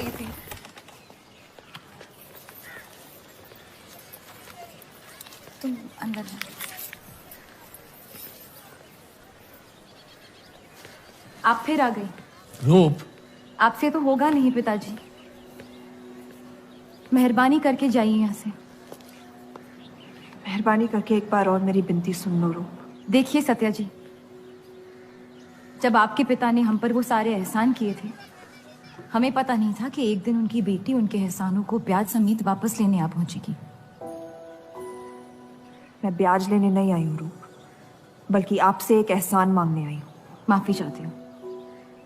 रही थी। तुम अंदर जाओ। आप फिर आ गई। रूप, आपसे तो होगा नहीं पिताजी। मेहरबानी करके जाइए यहाँ से। मेहरबानी करके एक बार और मेरी विनती सुन लो रूप। देखिए सत्या जी, जब आपके पिता ने हम पर वो सारे एहसान किए थे, हमें पता नहीं था कि एक दिन उनकी बेटी उनके एहसानों को ब्याज समेत वापस लेने आ पहुंचेगी। मैं ब्याज लेने नहीं आई हूँ रूप, बल्कि आपसे एक एहसान मांगने आई हूँ। माफी चाहती हूँ,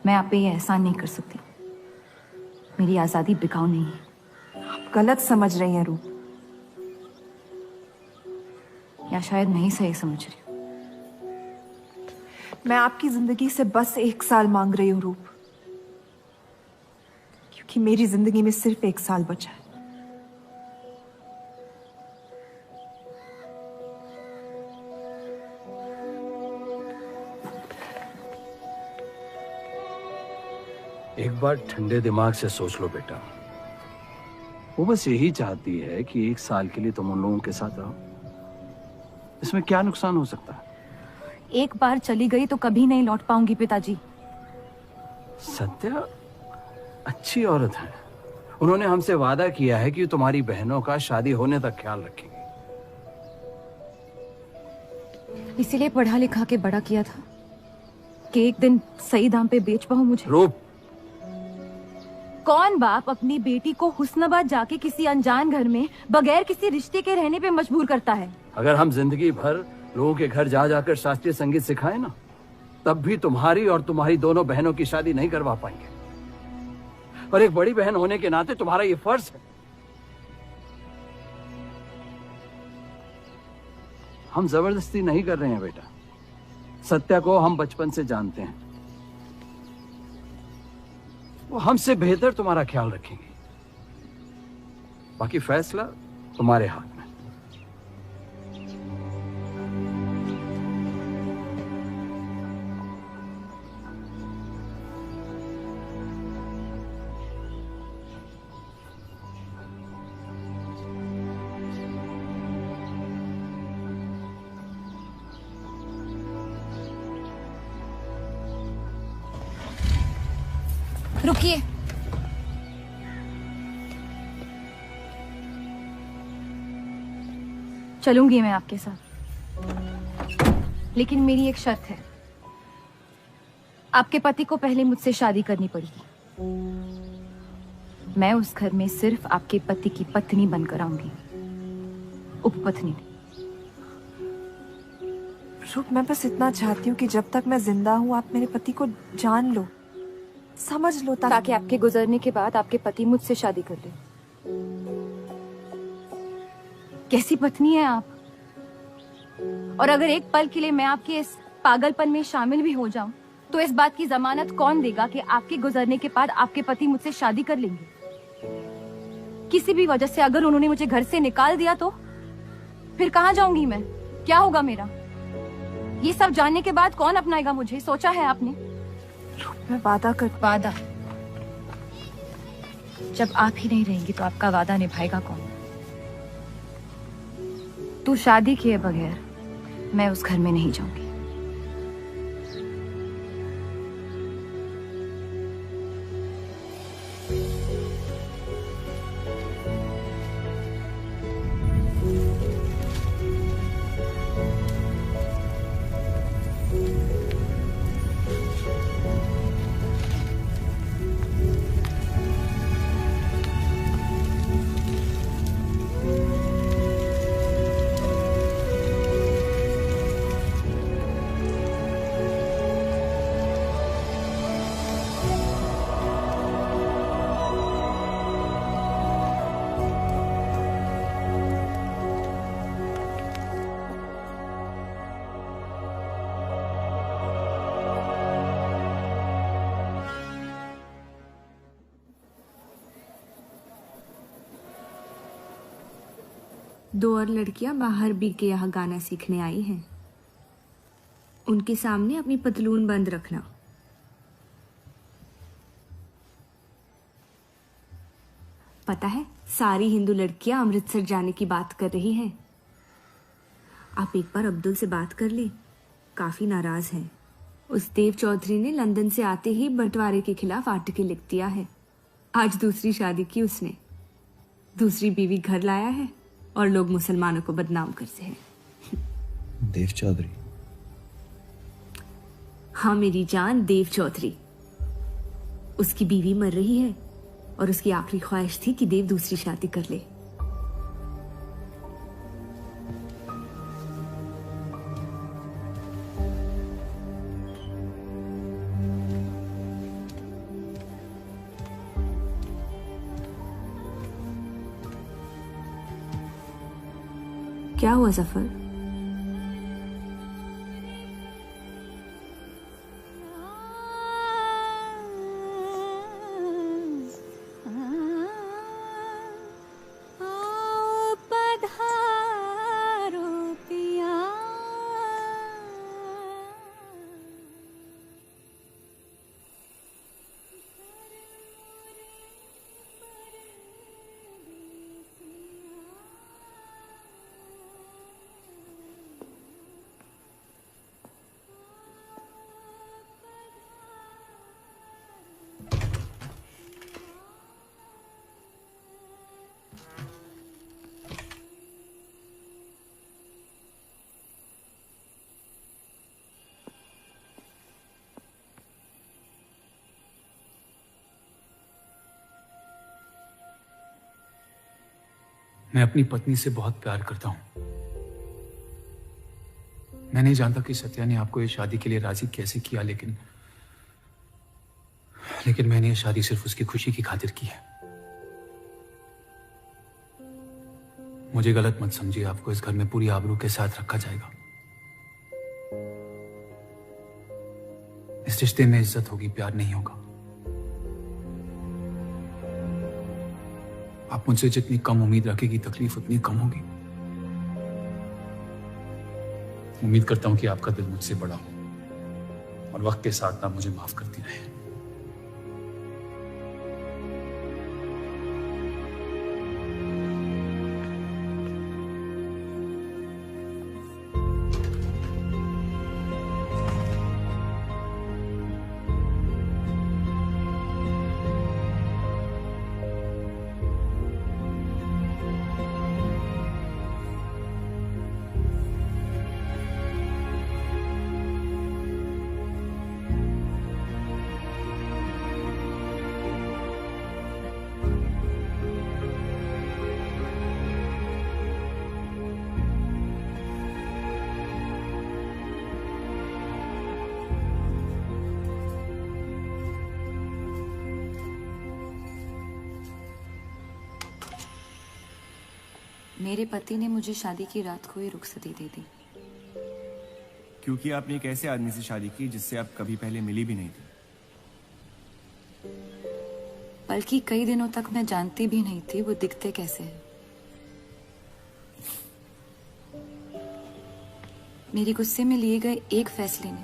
मैं आप पे ये एहसान नहीं कर सकती। मेरी आजादी बिकाऊ नहीं है। आप गलत समझ रही हैं रूप। या शायद मैं ही सही समझ रही हूँ। मैं आपकी जिंदगी से बस 1 साल मांग रही हूँ रूप, क्योंकि मेरी जिंदगी में सिर्फ 1 साल बचा है। एक बार ठंडे दिमाग से सोच लो बेटा। वो बस यही चाहती है कि 1 साल के लिए तुम उन लोगों के साथ रहो। इसमें क्या नुकसान हो सकता है? एक बार चली गई तो कभी नहीं लौट पाऊंगी पिताजी। सत्या अच्छी औरत है। उन्होंने हमसे वादा किया है कि तुम्हारी बहनों का शादी होने तक ख्याल रखेंगे। इसीलिए पढ़ा लिखा के बड़ा किया था कि एक दिन सही दाम पे बेच पाऊं मुझे। रूप, कौन बाप अपनी बेटी को हुस्नाबाद जाके किसी अनजान घर में बगैर किसी रिश्ते के रहने पे मजबूर करता है? अगर हम जिंदगी भर लोगों के घर जा जाकर शास्त्रीय संगीत सिखाए ना, तब भी तुम्हारी और तुम्हारी दोनों बहनों की शादी नहीं करवा पाएंगे। और एक बड़ी बहन होने के नाते तुम्हारा ये फर्ज है। हम जबरदस्ती नहीं कर रहे हैं बेटा। सत्या को हम बचपन से जानते हैं। वो हमसे बेहतर तुम्हारा ख्याल रखेंगे। बाकी फैसला तुम्हारे हाथ में। रुकिए। चलूंगी मैं आपके साथ, लेकिन मेरी एक शर्त है। आपके पति को पहले मुझसे शादी करनी पड़ेगी। मैं उस घर में सिर्फ आपके पति की पत्नी बनकर आऊंगी, उपपत्नी। रूप, मैं बस इतना चाहती हूँ कि जब तक मैं जिंदा हूँ आप मेरे पति को जान लो, समझ लो, ताकि आपके गुजरने के बाद आपके पति मुझसे शादी कर ले। कैसी पत्नी है आप? और अगर एक पल के लिए मैं आपके इस पागलपन में शामिल भी हो जाऊं, तो इस बात की जमानत कौन देगा कि आपके गुजरने के बाद आपके पति मुझसे शादी कर लेंगे? किसी भी वजह से अगर उन्होंने मुझे घर से निकाल दिया तो फिर कहाँ जाऊंगी मैं? क्या होगा मेरा? ये सब जानने के बाद कौन अपनाएगा मुझे? सोचा है आपने? मैं वादा वादा? जब आप ही नहीं रहेंगी तो आपका वादा निभाएगा कौन? तू शादी किए बगैर मैं उस घर में नहीं जाऊंगी। दो और लड़कियां बाहर बी के यहाँ गाना सीखने आई हैं। उनके सामने अपनी पतलून बंद रखना। पता है, सारी हिंदू लड़कियां अमृतसर जाने की बात कर रही हैं। आप एक बार अब्दुल से बात कर ले, काफी नाराज हैं। उस देव चौधरी ने लंदन से आते ही बंटवारे के खिलाफ आर्टिकल लिख दिया है। आज दूसरी शादी की उसने, दूसरी बीवी घर लाया है और लोग मुसलमानों को बदनाम करते हैं। देव चौधरी? हाँ मेरी जान, देव चौधरी। उसकी बीवी मर रही है और उसकी आखिरी ख्वाहिश थी कि देव दूसरी शादी कर ले। क्या हुआ जफर? मैं अपनी पत्नी से बहुत प्यार करता हूं। मैं नहीं जानता कि सत्या ने आपको ये शादी के लिए राजी कैसे किया, लेकिन मैंने ये शादी सिर्फ उसकी खुशी की खातिर की है। मुझे गलत मत समझिए, आपको इस घर में पूरी आबरू के साथ रखा जाएगा। इस रिश्ते में इज्जत होगी, प्यार नहीं होगा। आप मुझसे जितनी कम उम्मीद रखेगी, तकलीफ उतनी कम होगी। उम्मीद करता हूं कि आपका दिल मुझसे बड़ा हो और वक्त के साथ आप मुझे माफ करती रहे। मेरे पति ने मुझे शादी की रात को ही रुखसती दे दी। क्योंकि आपने एक ऐसे आदमी से शादी की जिससे आप कभी पहले मिली भी नहीं थी। बल्कि कई दिनों तक मैं जानती भी नहीं थी वो दिखते कैसे हैं। मेरे गुस्से में लिए गए एक फैसले ने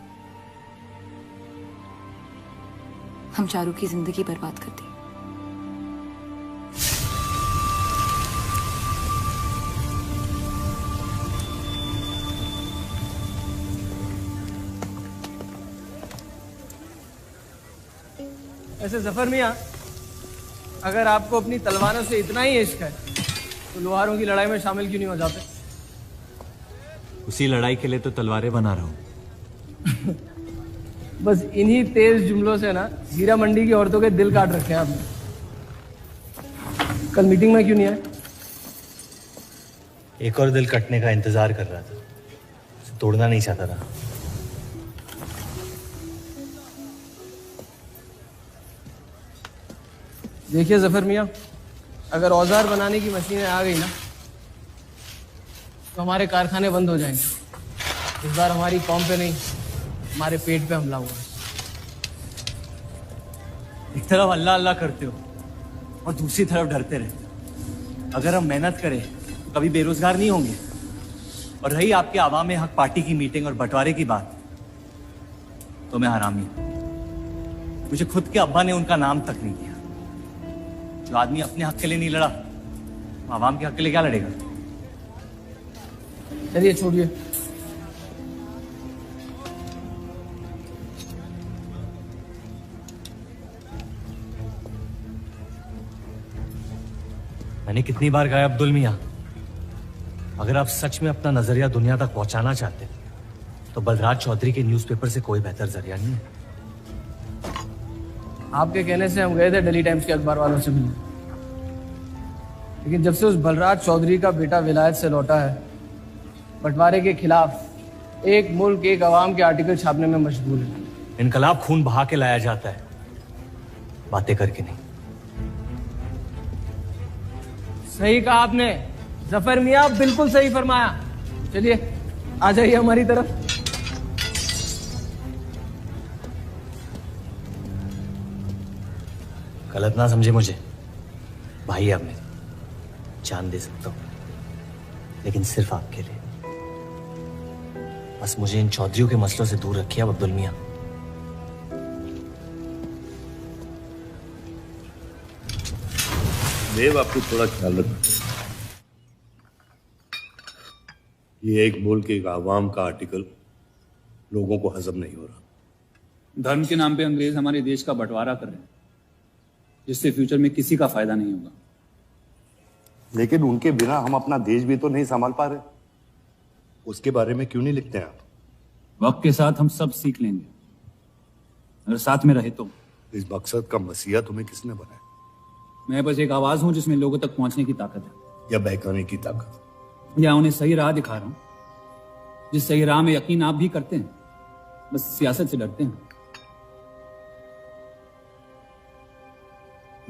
हम चारू की जिंदगी बर्बाद कर दी। ऐसे जफर मियां, अगर आपको अपनी तलवारों से इतना ही इश्क है तो लोहारों की लड़ाई में शामिल क्यों नहीं हो जाते? उसी लड़ाई के लिए तो तलवारें बना रहा हूं। बस इन्हीं तेज जुमलों से ना हीरा मंडी की औरतों के दिल काट रखे हैं आपने। कल मीटिंग में क्यों नहीं आए? एक और दिल कटने का इंतजार कर रहा था, उसे तोड़ना नहीं चाहता था। देखिए जफर मियां, अगर औजार बनाने की मशीनें आ गई ना तो हमारे कारखाने बंद हो जाएंगे। इस बार हमारी कौम पे नहीं, हमारे पेट पे हमला हुआ। एक तरफ अल्लाह अल्लाह करते हो और दूसरी तरफ डरते रहते हो। अगर हम मेहनत करें तो कभी बेरोजगार नहीं होंगे। और रही आपके आवाम हक पार्टी की मीटिंग और बंटवारे की बात, तो मैं हरामी हूं। मुझे खुद के अब्बा ने उनका नाम तक नहीं दिया। जो आदमी अपने हक के लिए नहीं लड़ा, तो आवाम के हक के लिए क्या लड़ेगा? चलिए छोड़िए। मैंने कितनी बार कहा अब्दुल मियां, अगर आप सच में अपना नजरिया दुनिया तक पहुंचाना चाहते तो बलराज चौधरी के न्यूज़पेपर से कोई बेहतर जरिया नहीं है। आपके कहने से हम गए थे दिल्ली टाइम्स के अखबार वालों से मिलने, लेकिन जब से उस बलराज चौधरी का बेटा विलायत से लौटा है, बंटवारे के खिलाफ एक मुल्क एक अवाम के आर्टिकल छापने में मशगूल है। इनकलाब खून बहा के लाया जाता है, बातें करके नहीं। सही कहा आपने जफर मियां, बिल्कुल सही फरमाया। चलिए आ जाइए हमारी तरफ। गलत ना समझे मुझे, भाई आप मेरे, जान दे सकता हूं, लेकिन सिर्फ आपके लिए। बस मुझे इन चौधरियों के मसलों से दूर रखिए अब अब्दुल मियां। देव, आपको थोड़ा ख्याल रखना। ये एक मुल्क एक आवाम का आर्टिकल लोगों को हजम नहीं हो रहा। धर्म के नाम पे अंग्रेज हमारे देश का बंटवारा कर रहे हैं, जिससे फ्यूचर में किसी का फायदा नहीं होगा। लेकिन उनके बिना हम अपना देश भी तो नहीं संभाल पा रहे। उसके बारे में क्यों नहीं लिखते आप? वक्त के साथ हम सब सीख लेंगे, अगर साथ में रहे तो। इस मकसद का मसीहा तुम्हें किसने बनाया? मैं बस एक आवाज हूं जिसमें लोगों तक पहुंचने की ताकत है, या बहकाने की ताकत? या उन्हें सही राह दिखा रहा हूं, जिस सही राह में यकीन आप भी करते हैं, बस सियासत से डरते हैं।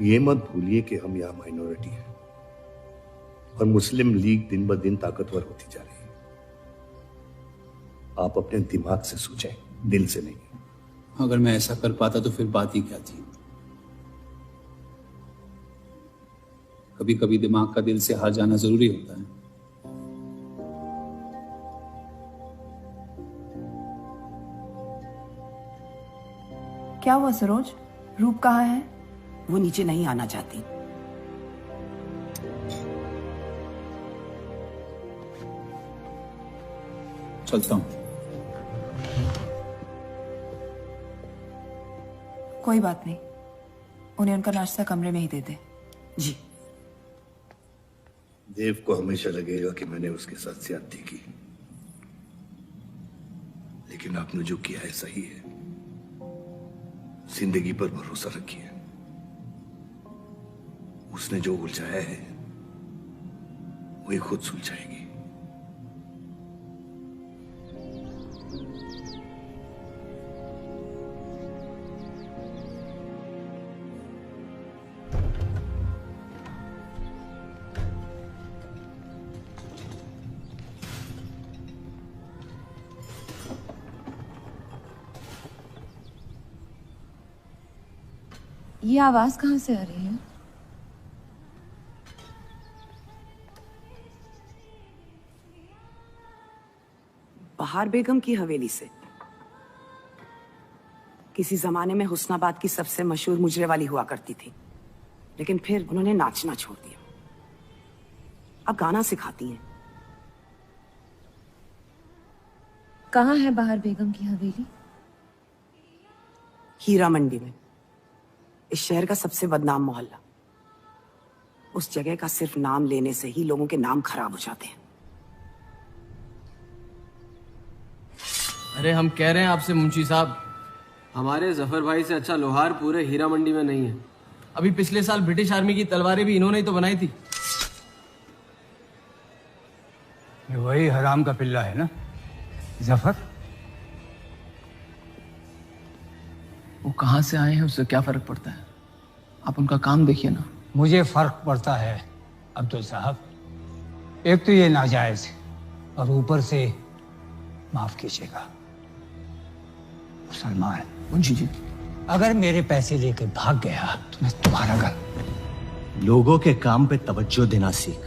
ये मत भूलिए कि हम यहाँ माइनॉरिटी हैं और मुस्लिम लीग दिन ब दिन ताकतवर होती जा रही है। आप अपने दिमाग से सोचें, दिल से नहीं। अगर मैं ऐसा कर पाता तो फिर बात ही क्या थी। कभी कभी दिमाग का दिल से हार जाना जरूरी होता है। क्या हुआ सरोज? रूप कहाँ है? वो नीचे नहीं आना चाहती। चलता हूं। कोई बात नहीं, उन्हें उनका नाश्ता कमरे में ही दे दे। जी। देव को हमेशा लगेगा कि मैंने उसके साथ ज्यादती की, लेकिन आपने जो किया है सही है। जिंदगी पर भरोसा रखिए, उसने जो उलझाया है वही खुद सुलझाएगी। ये आवाज कहाँ से आ रही है? बहार बेगम की हवेली से। किसी जमाने में हुस्नाबाद की सबसे मशहूर मुजरे वाली हुआ करती थी, लेकिन फिर उन्होंने नाचना छोड़ दिया। अब गाना सिखाती हैं। कहाँ है बहार बेगम की हवेली? हीरा मंडी में, इस शहर का सबसे बदनाम मोहल्ला। उस जगह का सिर्फ नाम लेने से ही लोगों के नाम खराब हो जाते हैं। अरे हम कह रहे हैं आपसे मुंशी साहब, हमारे जफर भाई से अच्छा लोहार पूरे हीरा मंडी में नहीं है। अभी पिछले साल ब्रिटिश आर्मी की तलवारें भी इन्होंने ही तो बनाई थी। ये वही हराम का पिल्ला है ना जफर? वो कहाँ से आए हैं उससे क्या फर्क पड़ता है? आप उनका काम देखिए ना। मुझे फर्क पड़ता है अब्दुल साहब। एक तो ये नाजायज और ऊपर से माफ कीजिएगा मुसलमान मुंशी जी, अगर मेरे पैसे लेकर भाग गया तो मैं तुम्हारा घर। लोगों के काम पे तवज्जो देना सीख,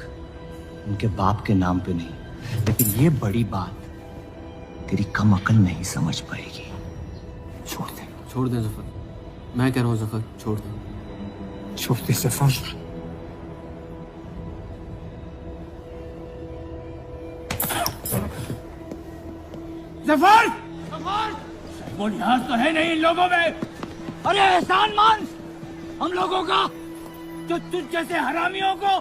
उनके बाप के नाम पे नहीं। लेकिन ये बड़ी बात तेरी कम अकल नहीं समझ पाएगी। छोड़ दें जफर, मैं कह रहा हूँ जफर, छोड़ दें। छोड़ दे जफर। जफर! वो लिहाज तो है नहीं इन लोगों में। अरे एहसान मान हम लोगों का, जो तुझ जैसे हरामियों को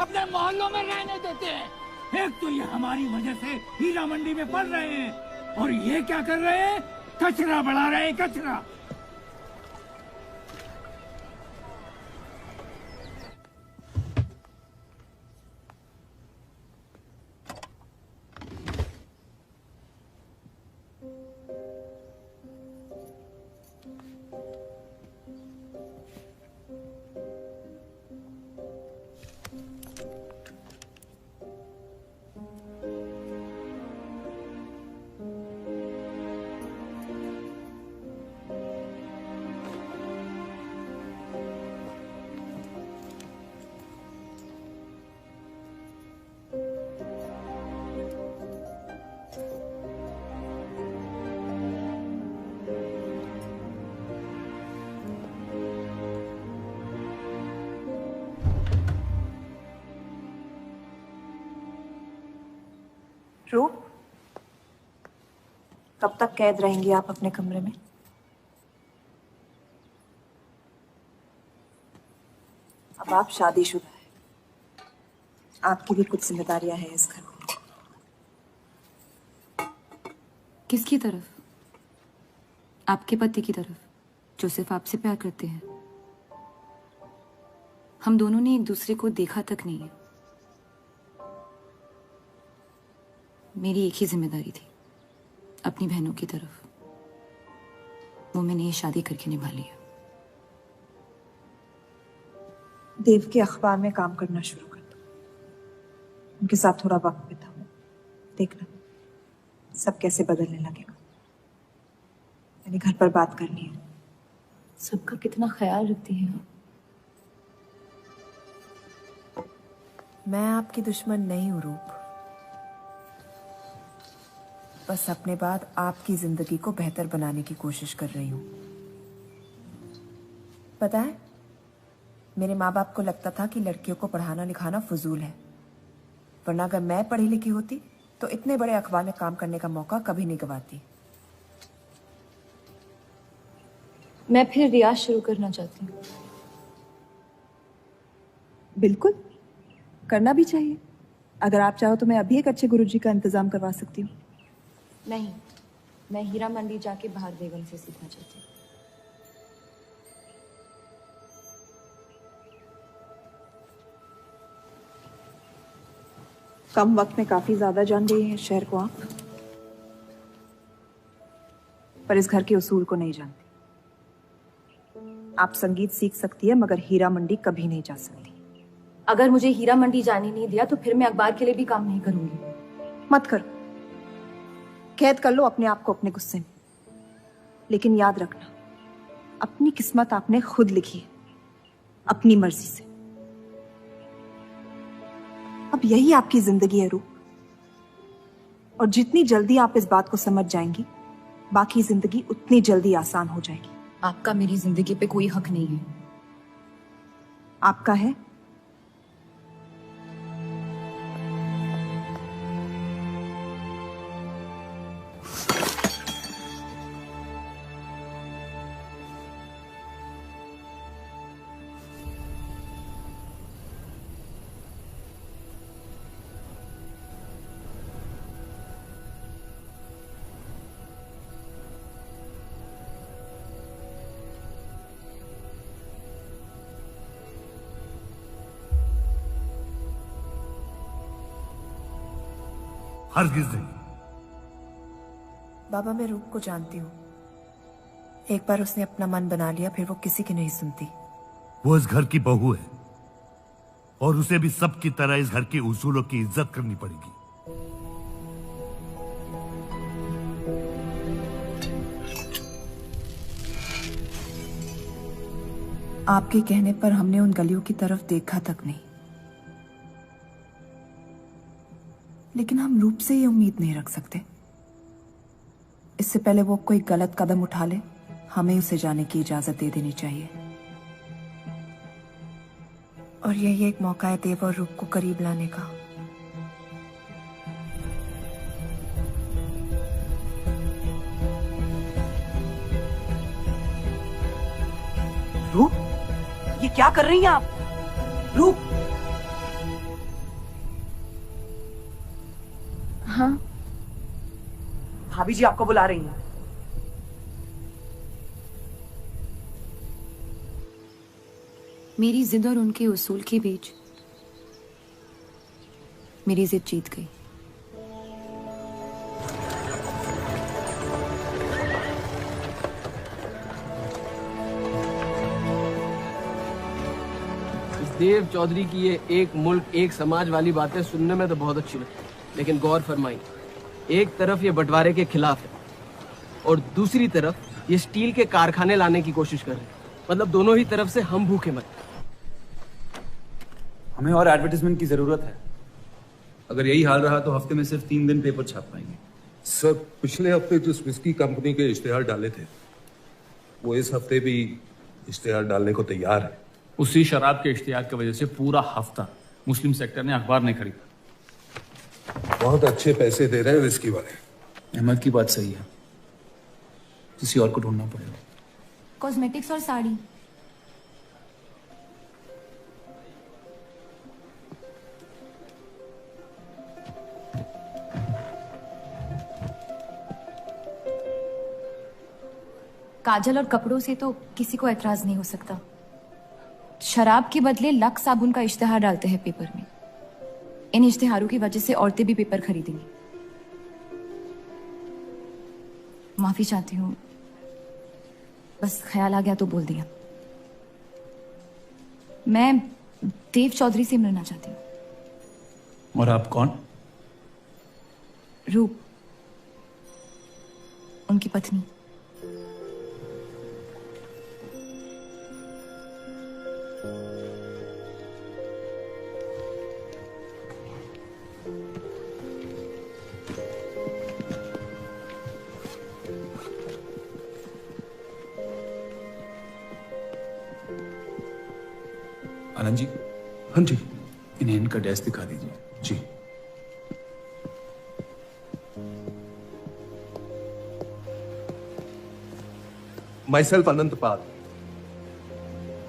अपने मोहल्लों में रहने देते हैं। एक तो ये हमारी वजह से हीरा मंडी में पड़ रहे हैं, और ये क्या कर रहे हैं? कचरा बढ़ा रहे हैं, कचरा। रूप, कब तक कैद रहेंगी आप अपने कमरे में? अब आप शादीशुदा हैं, आपकी भी कुछ जिम्मेदारियां हैं इस घर में। किसकी तरफ? आपके पति की तरफ, जो सिर्फ आपसे प्यार करते हैं। हम दोनों ने एक दूसरे को देखा तक नहीं है। मेरी एक ही जिम्मेदारी थी, अपनी बहनों की तरफ। वो मैंने ये शादी करके निभा लिया। देव के अखबार में काम करना शुरू कर दो, उनके साथ थोड़ा वक्त बिताओ, देखना सब कैसे बदलने लगेगा। मैंने घर पर बात करनी है। सबका कितना ख्याल रखती है आप। मैं आपकी दुश्मन नहीं हूं रूप, बस अपने बाद आपकी जिंदगी को बेहतर बनाने की कोशिश कर रही हूं। पता है, मेरे माँ बाप को लगता था कि लड़कियों को पढ़ाना लिखाना फजूल है, वरना अगर मैं पढ़ी लिखी होती तो इतने बड़े अखबार में काम करने का मौका कभी नहीं गंवाती। मैं फिर रियाज शुरू करना चाहती हूँ। बिल्कुल, करना भी चाहिए। अगर आप चाहो तो मैं अभी एक अच्छे गुरुजी का इंतजाम करवा सकती हूँ। नहीं, मैं हीरा मंडी जाके बाहर बेगम से सीखना चाहती हूँ। कम वक्त में काफी ज्यादा जान गई हैं इस शहर को आप, पर इस घर के उसूल को नहीं जानती। आप संगीत सीख सकती है, मगर हीरा मंडी कभी नहीं जा सकती। अगर मुझे हीरा मंडी जाने नहीं दिया तो फिर मैं अखबार के लिए भी काम नहीं करूंगी। मत करो, कैद कर लो अपने आप को अपने गुस्से में, लेकिन याद रखना, अपनी किस्मत आपने खुद लिखी है, अपनी मर्जी से। अब यही आपकी जिंदगी है रूप, और जितनी जल्दी आप इस बात को समझ जाएंगी, बाकी जिंदगी उतनी जल्दी आसान हो जाएगी। आपका मेरी जिंदगी पे कोई हक नहीं है। आपका है। हरगिज नहीं। बाबा, मैं रूप को जानती हूँ। एक बार उसने अपना मन बना लिया, फिर वो किसी की नहीं सुनती। वो इस घर की बहू है, और उसे भी सबकी तरह इस घर के उसूलों की इज्जत करनी पड़ेगी। आपके कहने पर हमने उन गलियों की तरफ देखा तक नहीं, लेकिन हम रूप से ये उम्मीद नहीं रख सकते। इससे पहले वो कोई गलत कदम उठा ले, हमें उसे जाने की इजाजत दे देनी चाहिए। और यही एक मौका है देव और रूप को करीब लाने का। क्या कर रही हैं आप? रूप। हाँ भाभी जी आपको बुला रही हैं। मेरी जिद और उनके उसूल के बीच मेरी जिद जीत गई। देव चौधरी की ये एक मुल्क एक समाज वाली बातें सुनने में तो बहुत अच्छी लगती, लेकिन गौर फरमाई, एक तरफ ये बंटवारे के खिलाफ है और दूसरी तरफ ये स्टील के कारखाने लाने की कोशिश कर रहे हैं। मतलब दोनों ही तरफ से हम भूखे मत। हमें और एडवर्टाइजमेंट की जरूरत है। अगर यही हाल रहा तो हफ्ते में सिर्फ 3 दिन पेपर छाप पाएंगे। सर, पिछले हफ्ते जिस विस्की कंपनी के इश्तेहार डाले थे वो इस हफ्ते भी इश्तेहार डालने को तैयार है। उसी शराब के इश्तिहार की वजह से पूरा हफ्ता मुस्लिम सेक्टर ने अखबार नहीं खरीदा। बहुत अच्छे पैसे दे रहे हैं विस्की वाले। अहमद की बात सही है, किसी और को ढूंढना पड़ेगा। कॉस्मेटिक्स और साड़ी। काजल और कपड़ों से तो किसी को एतराज नहीं हो सकता। शराब के बदले लक्स साबुन का इश्तेहार डालते हैं पेपर में। इन इश्तेहारों की वजह से औरतें भी पेपर खरीदेंगी। माफी चाहती हूँ, बस ख्याल आ गया तो बोल दिया। मैं देव चौधरी से मिलना चाहती हूँ। और आप कौन? रूप, उनकी पत्नी। आनंद जी। हाँ जी। इन्हें इनका डेस्क दिखा दीजिए। जी। माई सेल्फ अनंत पाल।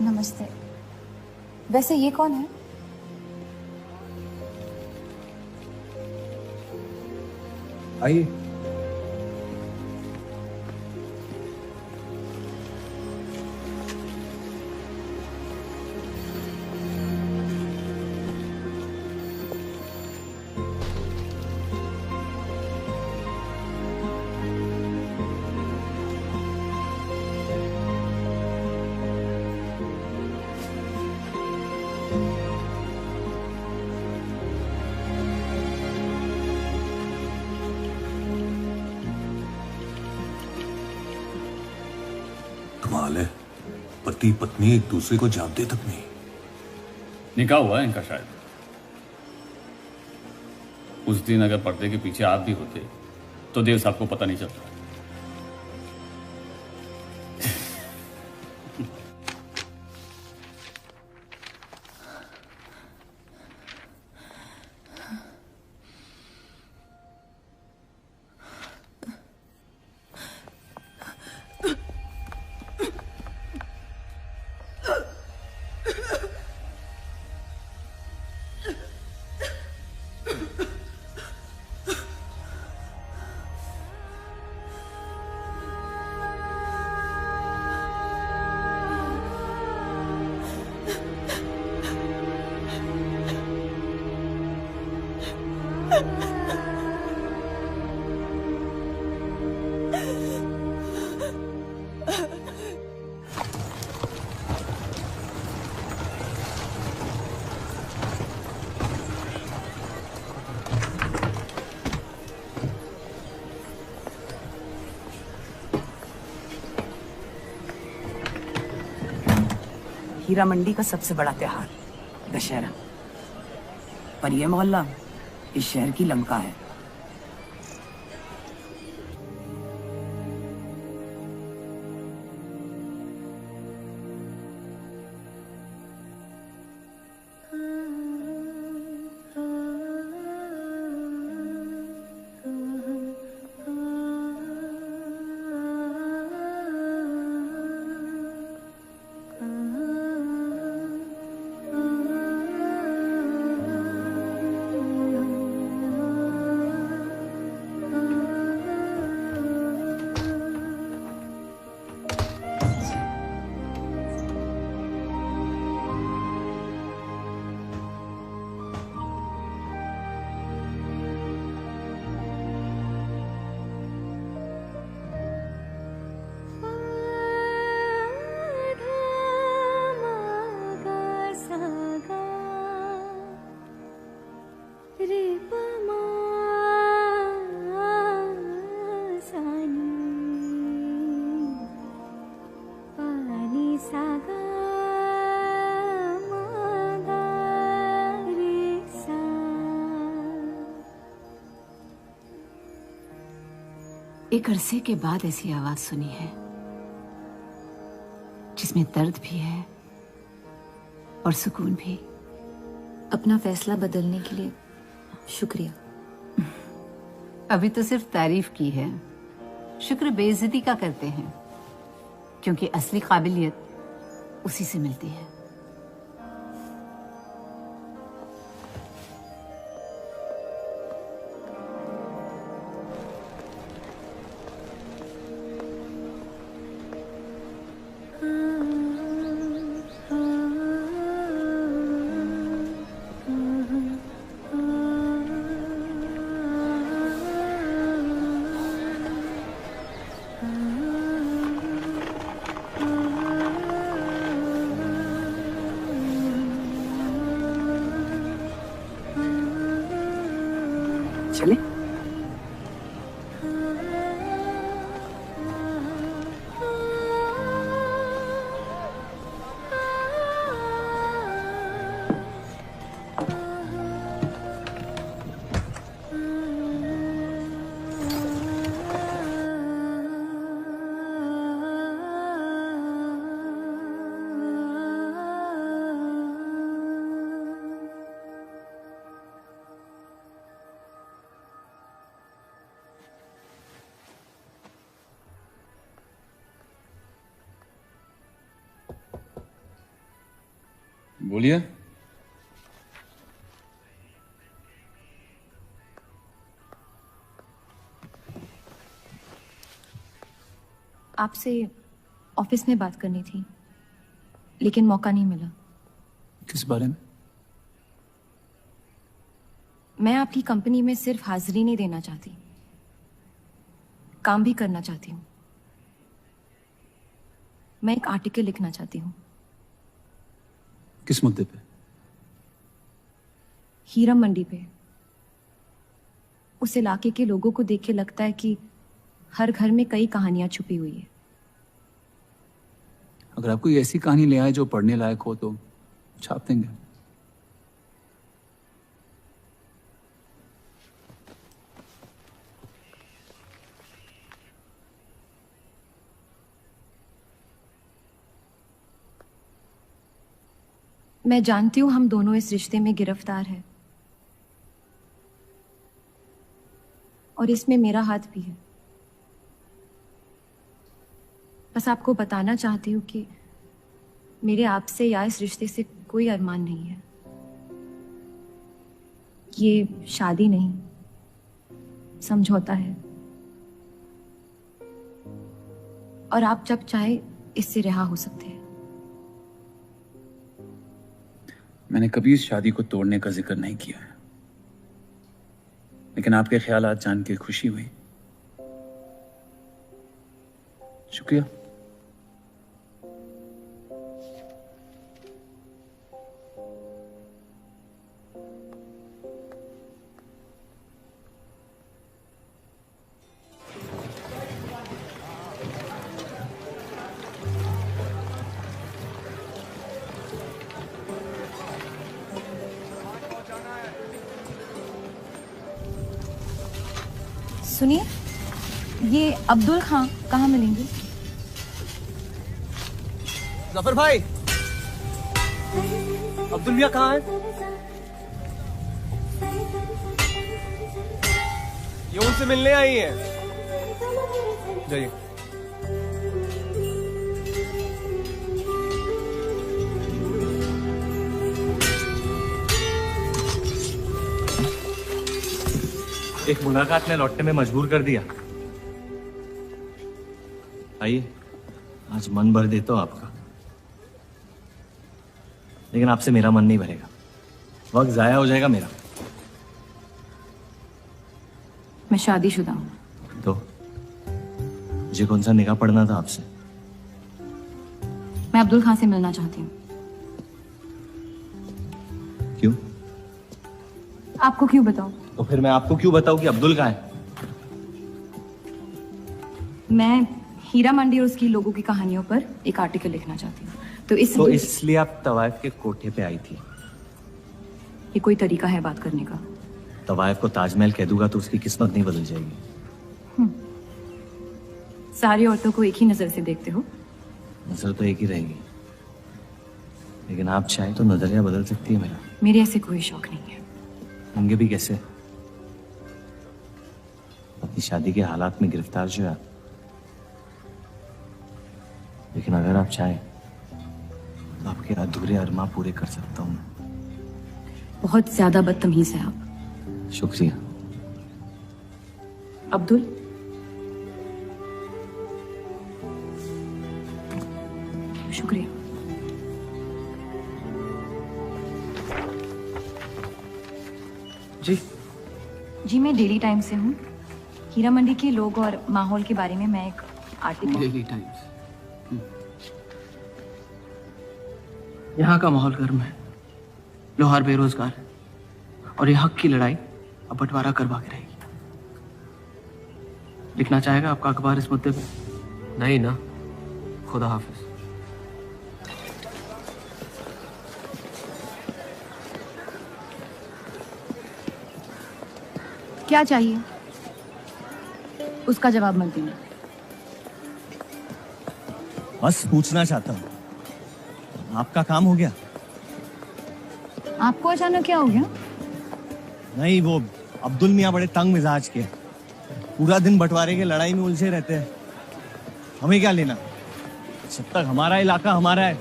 नमस्ते। वैसे ये कौन है? आइए। कमाल है, पति पत्नी एक दूसरे को जानते तक नहीं। निकाह हुआ है इनका शायद। उस दिन अगर पर्दे के पीछे आप भी होते तो देव साहब को पता नहीं चलता। हीरा मंडी का सबसे बड़ा त्योहार दशहरा, पर यह मोहल्ला इस शहर की लंका है। सा गा मा गा रे सा। एक अरसे के बाद ऐसी आवाज सुनी है जिसमें दर्द भी है और सुकून भी। अपना फैसला बदलने के लिए शुक्रिया। अभी तो सिर्फ तारीफ की है, शुक्र बेइज्जती का करते हैं, क्योंकि असली काबिलियत उसी से मिलती है। चले बोलिए। आपसे ऑफिस में बात करनी थी, लेकिन मौका नहीं मिला। किस बारे में? मैं आपकी कंपनी में सिर्फ हाजिरी नहीं देना चाहती, काम भी करना चाहती हूँ। मैं एक आर्टिकल लिखना चाहती हूँ। किस मुद्दे पे? हीरा मंडी पे। उस इलाके के लोगों को देख के लगता है कि हर घर में कई कहानियां छुपी हुई है। अगर आप कोई ऐसी कहानी ले आए जो पढ़ने लायक हो तो छाप देंगे। मैं जानती हूं हम दोनों इस रिश्ते में गिरफ्तार हैं, और इसमें मेरा हाथ भी है। बस आपको बताना चाहती हूँ कि मेरे आपसे या इस रिश्ते से कोई अरमान नहीं है। ये शादी नहीं, समझौता है, और आप जब चाहे इससे रिहा हो सकते हैं। मैंने कभी इस शादी को तोड़ने का जिक्र नहीं किया है, लेकिन आपके ख्यालात जान के खुशी हुई। शुक्रिया। सुनिए, ये अब्दुल खां कहाँ मिलेंगे? जफर भाई, अब्दुल भैया कहाँ है? ये उनसे मिलने आई है। जाइए। एक मुलाकात ने लौटने में मजबूर कर दिया। आइए, आज मन भर देता हूं आपका, लेकिन आपसे मेरा मन नहीं भरेगा। वक्त जाया हो जाएगा मेरा। मैं शादीशुदा हूँ। तो मुझे कौन सा निकाह पढ़ना था आपसे? मैं अब्दुल खां से मिलना चाहती हूँ। क्यों? आपको क्यों बताऊं? तो फिर मैं आपको क्यों बताऊं कि अब्दुल कहाँ है? मैं हीरा मंडी और उसकी लोगों की कहानियों पर एक आर्टिकल लिखना चाहती हूँ। तो इसलिए आप तवाइफ के कोठे पे आई थी? ये कोई तरीका है बात करने का? तवाइफ को ताजमहल कह दूंगा तो उसकी किस्मत नहीं बदल जाएगी। सारी औरतों को एक ही नजर से देखते हो? नजर तो एक ही रहेगी, लेकिन आप चाहें तो नजरिया बदल सकती है मेरा। मेरे ऐसे कोई शौक नहीं है। होंगे भी कैसे? अपनी शादी के हालात में गिरफ्तार जो है। लेकिन अगर आप चाहें तो आपके अधूरे अरमा पूरे कर सकता हूँ। बहुत ज्यादा बदतमीज है आप। शुक्रिया। अब्दुल, शुक्रिया। जी मैं डेली टाइम्स से हूँ। हीरा मंडी के लोग और माहौल के बारे में मैं एक आर्टिकल। Daily times. यहाँ का माहौल गर्म है, लोहार बेरोजगार है, और ये हक की लड़ाई अब बंटवारा करवा के रहेगी। लिखना चाहेगा आपका अखबार इस मुद्दे पे? नहीं ना, खुदा हाफिज। क्या चाहिए उसका जवाब मत देना। बस पूछना चाहता हूँ, आपका काम हो गया? आपको अचानक क्या हो गया? नहीं, वो अब्दुल मियाँ बड़े तंग मिजाज के, पूरा दिन बंटवारे के लड़ाई में उलझे रहते हैं। हमें क्या लेना, जब तक हमारा इलाका हमारा है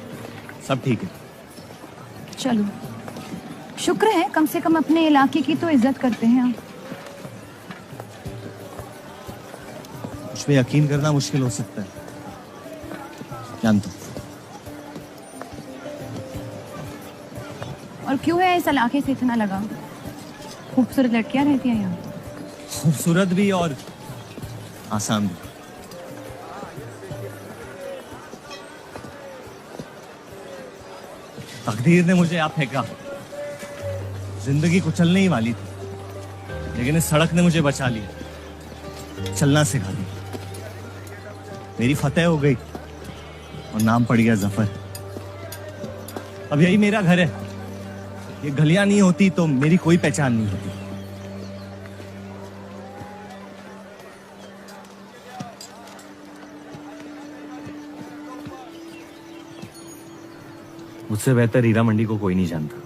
सब ठीक है। चलो, शुक्र है कम से कम अपने इलाके की तो इज्जत करते हैं आप। मुझ पे यकीन करना मुश्किल हो सकता है, जानता हूं। और क्यों है इस इलाके से इतना लगा? खूबसूरत लड़कियां रहती हैं यहाँ। खूबसूरत भी और आसान भी। तकदीर ने मुझे यहाँ फेंका। जिंदगी कुचलने ही वाली थी, लेकिन इस सड़क ने मुझे बचा लिया, चलना सिखा दिया। मेरी फतेह हो गई और नाम पड़ गया जफर। अब यही मेरा घर है। ये गलियां नहीं होती तो मेरी कोई पहचान नहीं होती। मुझसे बेहतर हीरा मंडी को कोई नहीं जानता।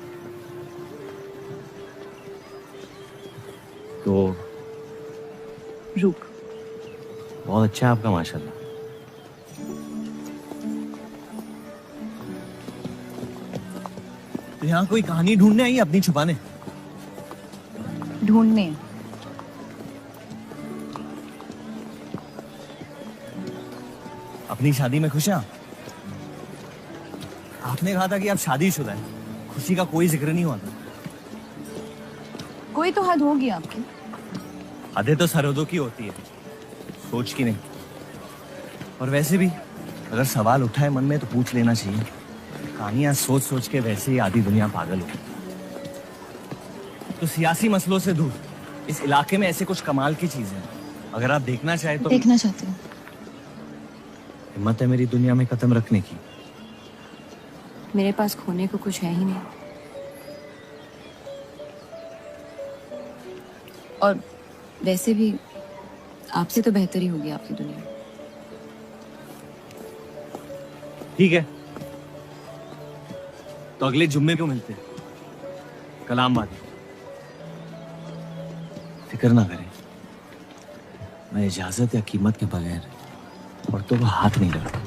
तो रुक। बहुत अच्छा है आपका, माशाल्लाह। तो यहाँ कोई कहानी ढूंढने आई अपनी छुपाने? ढूंढने? अपनी शादी में खुश हैं आप? आपने कहा था कि आप शादीशुदा हैं, खुशी का कोई जिक्र नहीं हुआ था। कोई तो हद होगी आपकी। हदें तो सरहदों की होती है, सोच की नहीं। और वैसे भी अगर सवाल उठाए मन में तो पूछ लेना चाहिए। कहानियां सोच सोच के वैसे ही आधी दुनिया पागल हो गई। तो सियासी मसलों से दूर इस इलाके में ऐसे कुछ कमाल की चीजें हैं, अगर आप देखना चाहे तो। देखना चाहते हो? हिम्मत है मेरी दुनिया में कदम रखने की। मेरे पास खोने को कुछ है ही नहीं। और वैसे भी आपसे तो बेहतर ही होगी आपकी दुनिया। ठीक है, तो अगले जुम्मे को मिलते हैं, कलाम बात। फिक्र ना करें, मैं इजाजत या कीमत के बगैर औरतों को हाथ नहीं लगाता।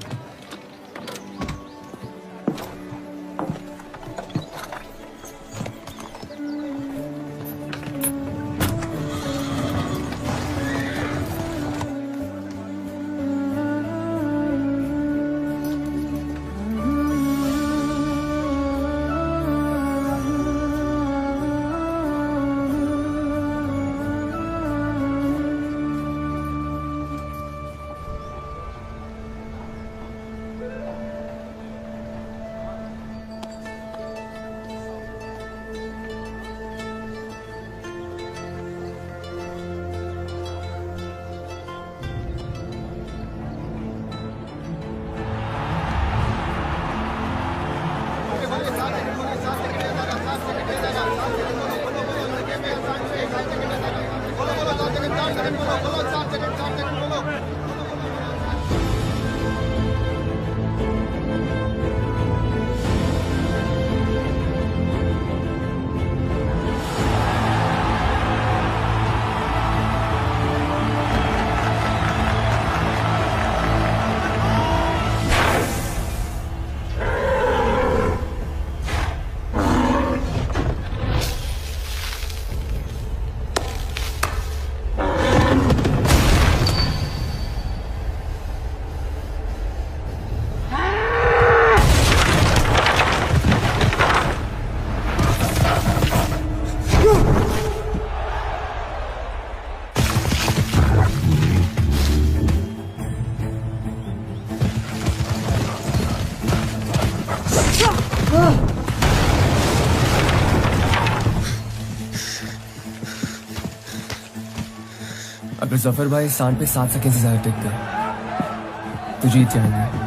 अगर जफर भाई सांड पे 7 सेकंड से ज्यादा टिक गए तो जीत जाएंगे।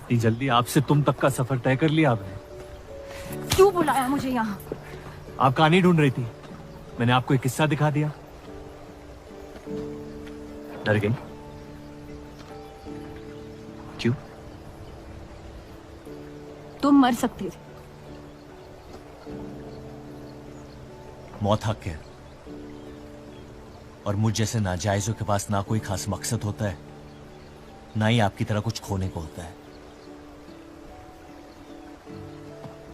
इतनी जल्दी आपसे तुम तक का सफर तय कर लिया आपने? क्यों बुलाया मुझे यहाँ? आप कहानी ढूंढ रही थी, मैंने आपको एक किस्सा दिखा दिया। डर गई? क्यों? तुम मर सकते थे। मौत हक है, और मुझ जैसे नाजायजों के पास ना कोई खास मकसद होता है, ना ही आपकी तरह कुछ खोने को होता है।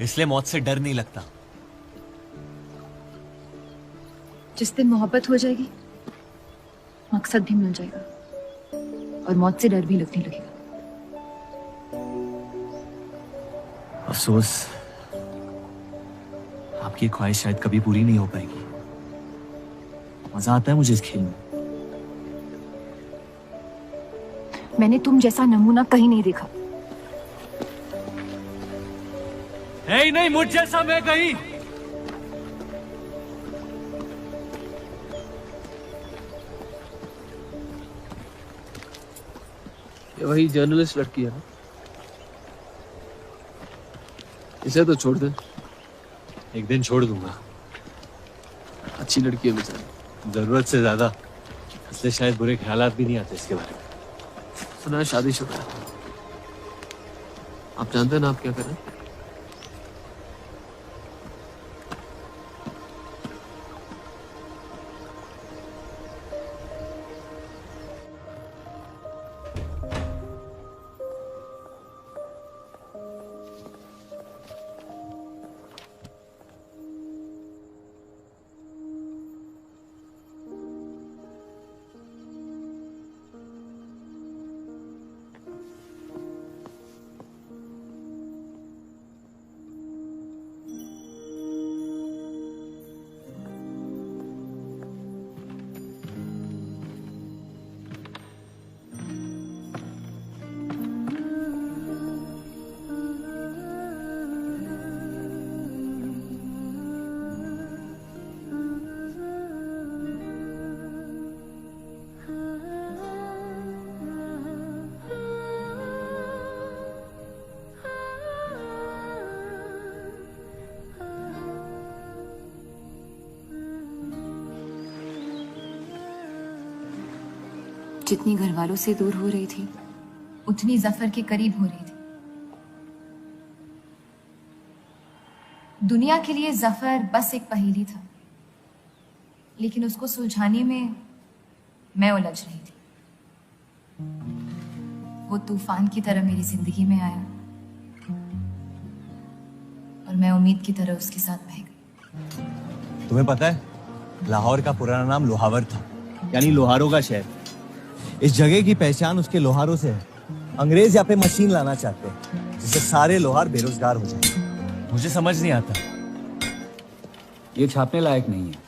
इसलिए मौत से डर नहीं लगता। जिस दिन मोहब्बत हो जाएगी, मकसद भी मिल जाएगा और मौत से डर भी लगने लगेगा। अफसोस, आपकी ख्वाहिश शायद कभी पूरी नहीं हो पाएगी। मजा आता है मुझे इस खेल में। मैंने तुम जैसा नमूना कहीं नहीं देखा। नहीं, मुझ जैसा मैं कहीं। ये वही जर्नलिस्ट लड़की है ना? इसे तो छोड़ दे। एक दिन छोड़ दूंगा। अच्छी लड़की है बेचारी। जरूरत से ज्यादा, इसलिए शायद बुरे ख्यालात भी नहीं आते इसके बारे में। सुना है शादीशुदा है। आप जानते हैं ना आप क्या करें? जितनी घर वालों से दूर हो रही थी, उतनी जफर के करीब हो रही थी। दुनिया के लिए जफर बस एक पहेली था, लेकिन उसको सुलझाने में मैं उलझ रही थी। वो तूफान की तरह मेरी जिंदगी में आया और मैं उम्मीद की तरह उसके साथ बह गई। तुम्हें पता है, लाहौर का पुराना नाम लोहावर था, यानी लोहारों का शहर। इस जगह की पहचान उसके लोहारों से है। अंग्रेज यहाँ पे मशीन लाना चाहते हैं जिससे सारे लोहार बेरोजगार हो जाए। मुझे समझ नहीं आता। ये छापने लायक नहीं है।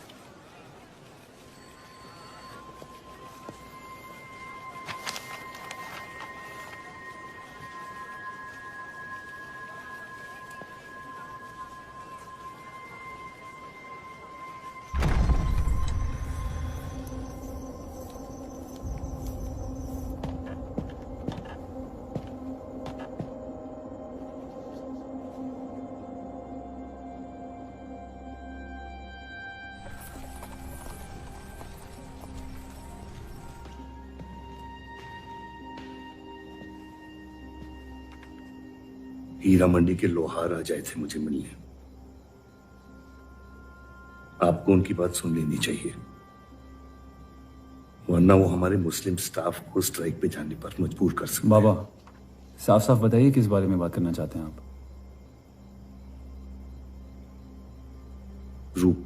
हीरा मंडी के लोहार आ जाए थे मुझे मिलने। आपको उनकी बात सुन लेनी चाहिए, वरना वो हमारे मुस्लिम स्टाफ को स्ट्राइक पे जाने पर मजबूर कर सकते। बाबा, साफ साफ बताइए किस बारे में बात करना चाहते हैं आप? रूप।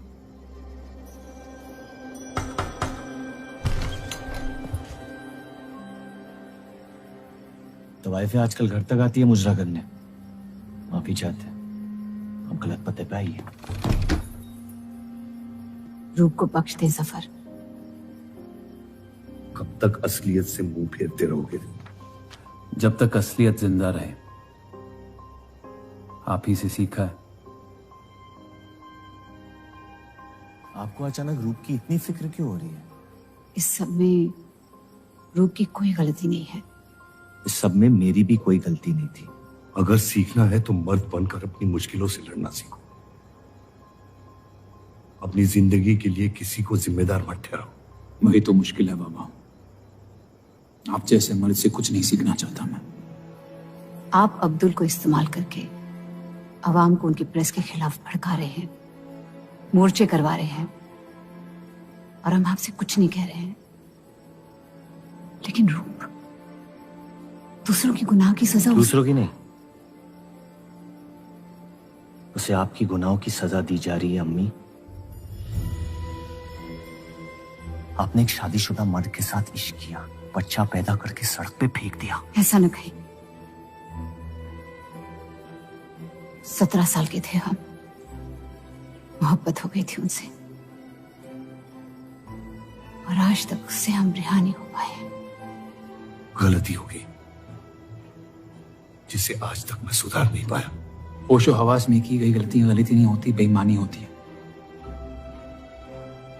तो वाइफें आजकल घर तक आती है मुजरा करने। माफी चाहते हैं, हम गलत पते पे आई है। रूप को बख्श दे जफर। कब तक असलियत से मुंह फेरते रहोगे? जब तक असलियत जिंदा रहे। आप ही से सीखा है। आपको अचानक रूप की इतनी फिक्र क्यों हो रही है? इस सब में रूप की कोई गलती नहीं है। इस सब में मेरी भी कोई गलती नहीं थी। अगर सीखना है तो मर्द बनकर अपनी मुश्किलों से लड़ना सीखो। अपनी जिंदगी के लिए किसी को जिम्मेदार मत ठहराओ। वही तो मुश्किल है बाबा। आप जैसे मर्द से कुछ नहीं सीखना चाहता मैं। आप अब्दुल को इस्तेमाल करके अवाम को उनकी प्रेस के खिलाफ भड़का रहे हैं, मोर्चे करवा रहे हैं, और हम आपसे कुछ नहीं कह रहे हैं। लेकिन रूप, दूसरों की गुनाह की सजा दूसरों की नहीं, उसे आपकी गुनाहों की सजा दी जा रही है। अम्मी, आपने एक शादीशुदा मर्द के साथ इश्क किया, बच्चा पैदा करके सड़क पे फेंक दिया। ऐसा न कहीं। 17 साल के थे हम, मोहब्बत हो गई थी उनसे, और आज तक उससे हम रिहा नहीं हो पाए। गलती हो गई जिसे आज तक मैं सुधार नहीं पाया। होशो हवास में की गई गलती नहीं होती, बेईमानी होती है।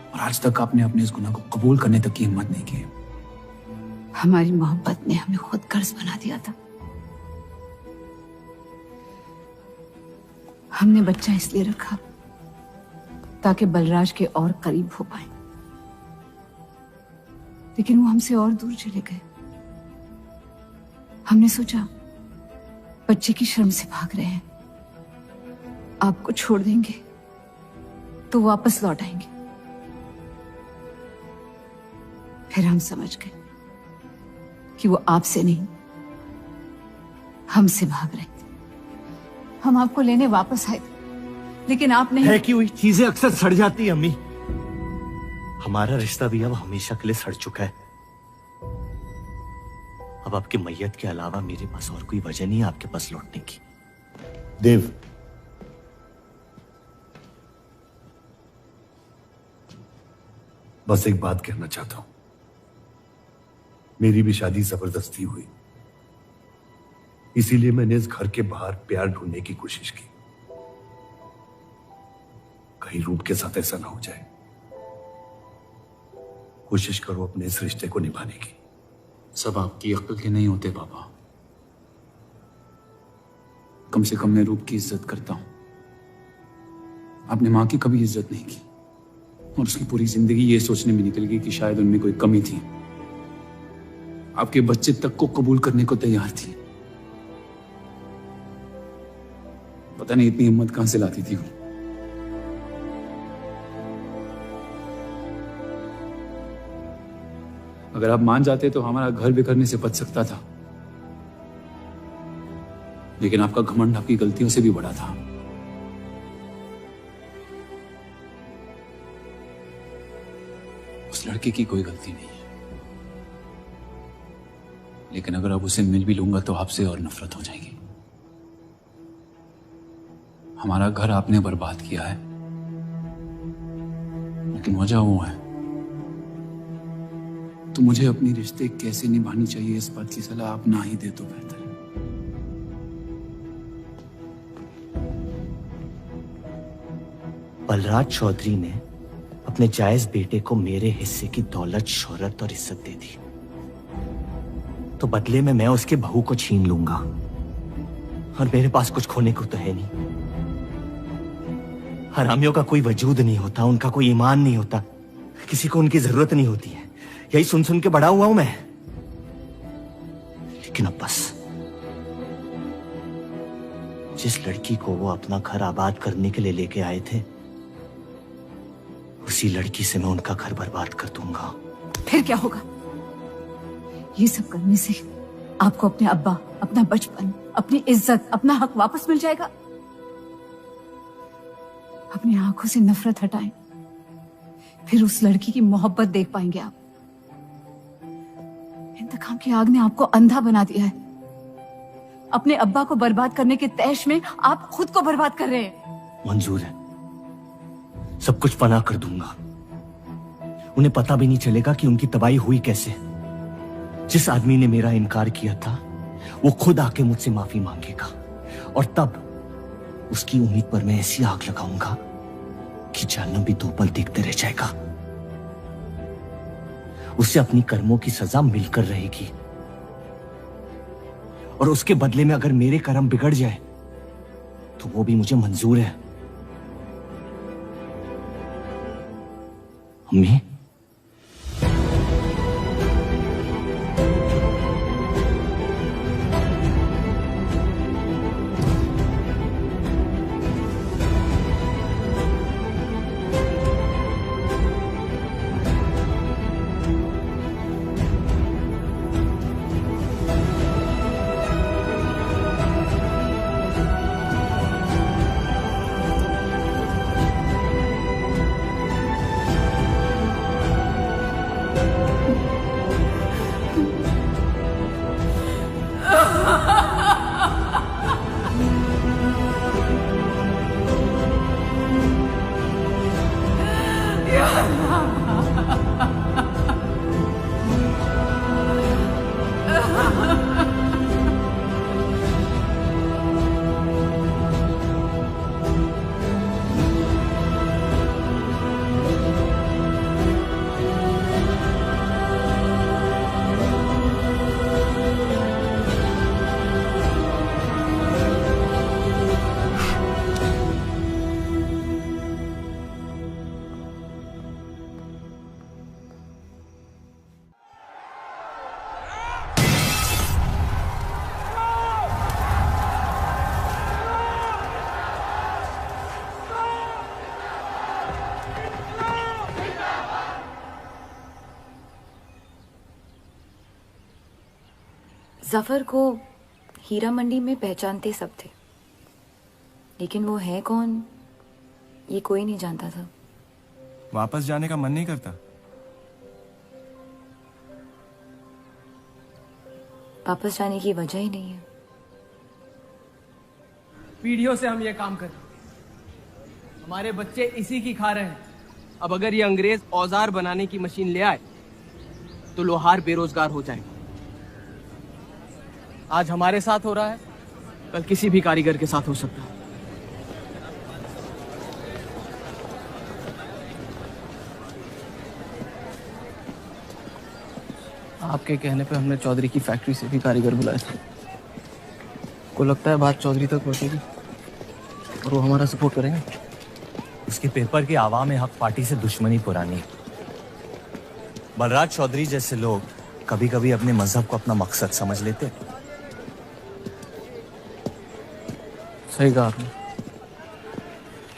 और आज तक आपने अपने इस गुनाह को कबूल करने तक की हिम्मत नहीं की। हमारी मोहब्बत ने हमें खुद कर्ज बना दिया था। हमने बच्चा इसलिए रखा ताकि बलराज के और करीब हो पाए, लेकिन वो हमसे और दूर चले गए। हमने सोचा बच्चे की शर्म से भाग रहे हैं, आपको छोड़ देंगे तो वापस लौट आएंगे। फिर हम समझ गए कि वो आपसे नहीं, हमसे भाग रहे थे। हम आपको लेने वापस आए थे, लेकिन आप नहीं। फेंकी हुई चीजें अक्सर सड़ जाती है अम्मी। हमारा रिश्ता भी अब हमेशा के लिए सड़ चुका है। अब आपकी मैयत के अलावा मेरे पास और कोई वजह नहीं है आपके पास लौटने की। देव, बस एक बात कहना चाहता हूं। मेरी भी शादी जबरदस्ती हुई, इसीलिए मैंने इस घर के बाहर प्यार ढूंढने की कोशिश की। कहीं रूप के साथ ऐसा ना हो जाए। कोशिश करो अपने इस रिश्ते को निभाने की। सब आपकी अक्ल के नहीं होते बाबा। कम से कम मैं रूप की इज्जत करता हूं। आपने मां की कभी इज्जत नहीं की, और उसकी पूरी जिंदगी ये सोचने में निकल गई कि शायद उनमें कोई कमी थी। आपके बच्चे तक को कबूल करने को तैयार थी। पता नहीं इतनी हिम्मत कहां से लाती थी वो। अगर आप मान जाते तो हमारा घर बिखरने से बच सकता था, लेकिन आपका घमंड आपकी गलतियों से भी बड़ा था। उस लड़के की कोई गलती नहीं है, लेकिन अगर अब उसे मिल भी लूंगा तो आपसे और नफरत हो जाएगी। हमारा घर आपने बर्बाद किया है, लेकिन वजह वो है तो मुझे अपनी रिश्ते कैसे निभानी चाहिए इस बात की सलाह आप ना ही दे तो बेहतर है। बलराज चौधरी ने अपने जायज बेटे को मेरे हिस्से की दौलत, शोहरत और इज्जत दे दी, तो बदले में मैं उसके बहू को छीन लूंगा, और मेरे पास कुछ खोने को तो है नहीं। हरामियों का कोई वजूद नहीं होता, उनका कोई ईमान नहीं होता, किसी को उनकी जरूरत नहीं होती है। यही सुन सुन के बड़ा हुआ हूं मैं। लेकिन अब बस, जिस लड़की को वो अपना घर आबाद करने के लिए लेके आए थे, उसी लड़की से मैं उनका घर बर्बाद कर दूंगा। फिर क्या होगा? ये सब करने से आपको अपने अब्बा, अपना बचपन, अपनी इज्जत, अपना हक वापस मिल जाएगा। अपनी आंखों से नफरत हटाएं, फिर उस लड़की की मोहब्बत देख पाएंगे आप। इंतकाम की आग ने आपको अंधा बना दिया है। अपने अब्बा को बर्बाद करने के तैश में आप खुद को बर्बाद कर रहे हैं। मंजूर है, सब कुछ फना कर दूंगा। उन्हें पता भी नहीं चलेगा कि उनकी तबाही हुई कैसे। जिस आदमी ने मेरा इनकार किया था, वो खुद आके मुझसे माफी मांगेगा, और तब उसकी उम्मीद पर मैं ऐसी आग लगाऊंगा कि जहन्नम भी 2 पल देखते रह जाएगा। उसे अपनी कर्मों की सजा मिलकर रहेगी, और उसके बदले में अगर मेरे कर्म बिगड़ जाए तो वो भी मुझे मंजूर है। अम्मी, जफर को हीरा मंडी में पहचानते सब थे, लेकिन वो है कौन ये कोई नहीं जानता था। वापस जाने का मन नहीं करता? वापस जाने की वजह ही नहीं है। पीढ़ियों से हम ये काम कर रहे हैं, हमारे बच्चे इसी की खा रहे हैं। अब अगर ये अंग्रेज औजार बनाने की मशीन ले आए तो लोहार बेरोजगार हो जाएगा। आज हमारे साथ हो रहा है, कल किसी भी कारीगर के साथ हो सकता है। आपके कहने पे हमने चौधरी की फैक्ट्री से भी कारीगर बुलाए थे। को लगता है बात चौधरी तक पहुंचेगी और वो हमारा सपोर्ट करेंगे। उसके पेपर की आवाम हक पार्टी से दुश्मनी पुरानी। बलराज चौधरी जैसे लोग कभी कभी अपने मजहब को अपना मकसद समझ लेते। सही कहा आपने।